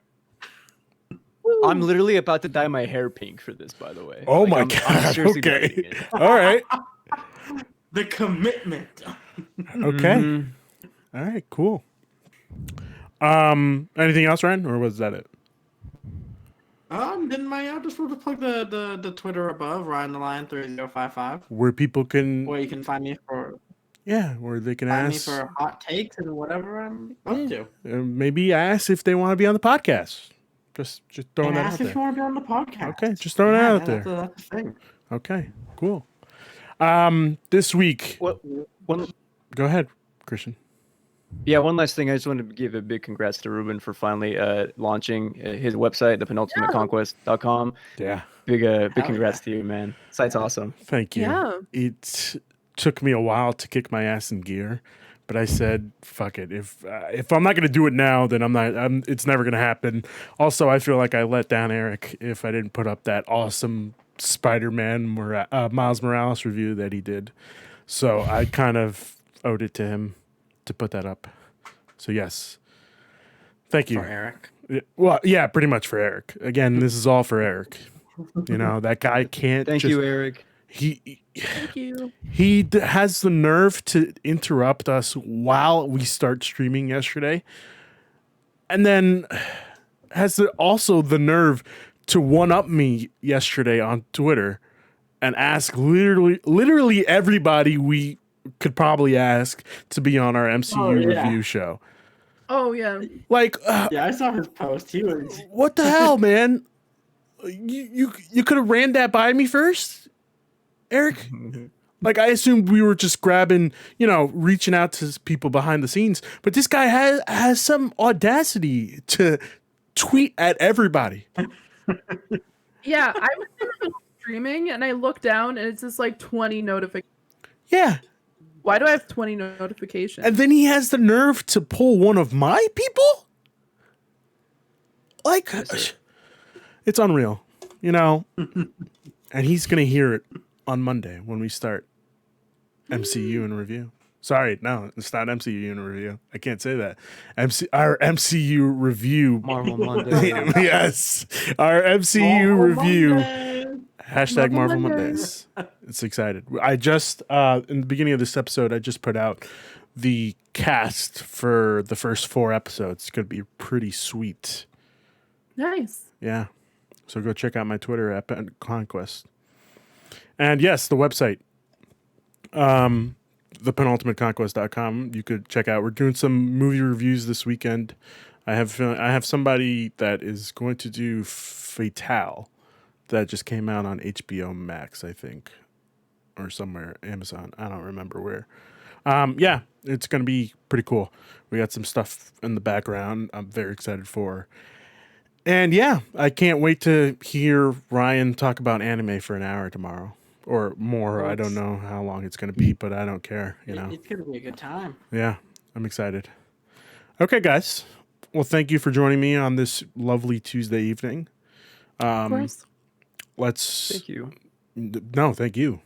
Woo. I'm literally about to dye my hair pink for this, by the way. Oh my I'm God, seriously okay. debating it. All right. The commitment. Okay. Mhm. All right, cool. Anything else, Ryan, or was that it? Then I just want to plug the Twitter above, Ryan the Lion 3055. Where people can, Where you can find me for where they can find me ask, for hot takes and whatever I'm up to. maybe ask if they want to be on the podcast. Just throwing And that out ask if there. you want to be on the podcast. Okay, just throwing that out there. That's the thing. Okay, cool. This week, One go ahead, Christian. one last thing. I just wanted to give a big congrats to Ruben for finally launching his website, thepenultimateconquest.com. Yeah, Big Hell congrats to you, man. Site's awesome. thank you. Yeah. It took me a while to kick my ass in gear, but I said, "Fuck it. If I'm not gonna do it now, then I'm not. It's never gonna happen." Also, I feel like I let down Eric if I didn't put up that awesome Spider-Man Miles Morales review that he did. So I kind of owed it to him to put that up. So yes, thank you. For Eric. Well, yeah, pretty much for Eric. Again, this is all for Eric. You know, that guy can't. Thank you, Eric. Thank you. He has the nerve to interrupt us while we start streaming yesterday, and then has also the nerve to one up me yesterday on Twitter and ask literally everybody we could probably ask to be on our MCU review show. Oh yeah. Like, Yeah, I saw his post. He was. what the hell, man? You could have ran that by me first, Eric. Like, I assumed we were just grabbing, reaching out to people behind the scenes, but this guy has some audacity to tweet at everybody. Yeah, I was in the middle of streaming and I look down and it's just like 20 notifications. Yeah. Why do I have 20 notifications? And then he has the nerve to pull one of my people? Like, it's unreal, And he's going to hear it on Monday when we start MCU in review. Sorry, no, it's not MCU in review. I can't say that. Our MCU review. Marvel Monday. Yes. Our MCU review. Hashtag Marvel Marvel Mondays. It's excited. I just, in the beginning of this episode, I just put out the cast for the first 4 episodes. It's going to be pretty sweet. Nice. Yeah. So go check out my Twitter at Conquest. And yes, the website, thepenultimateconquest.com. You could check out. We're doing some movie reviews this weekend. I have somebody that is going to do Fatale that just came out on HBO Max, I think, or somewhere, Amazon. I don't remember where. Yeah, it's going to be pretty cool. We got some stuff in the background I'm very excited for. And yeah, I can't wait to hear Ryan talk about anime for an hour tomorrow or more. I don't know how long it's going to be, but I don't care, It's gonna be a good time. Yeah, I'm excited. Okay, guys. Well, thank you for joining me on this lovely Tuesday evening. Of course. Thank you. No, thank you.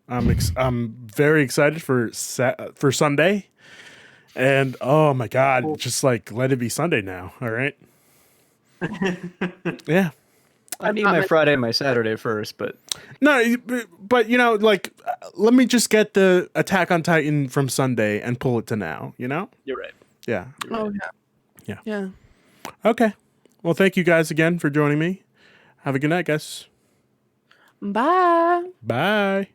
I'm very excited for Sunday, and oh my God, just like let it be Sunday now. All right. Yeah. I need my Friday and my Saturday first, but No, but let me just get the Attack on Titan from Sunday and pull it to now. you're right. Yeah. Oh yeah. Yeah. Okay. Well, thank you guys again for joining me. Have a good night, guys. Bye. Bye.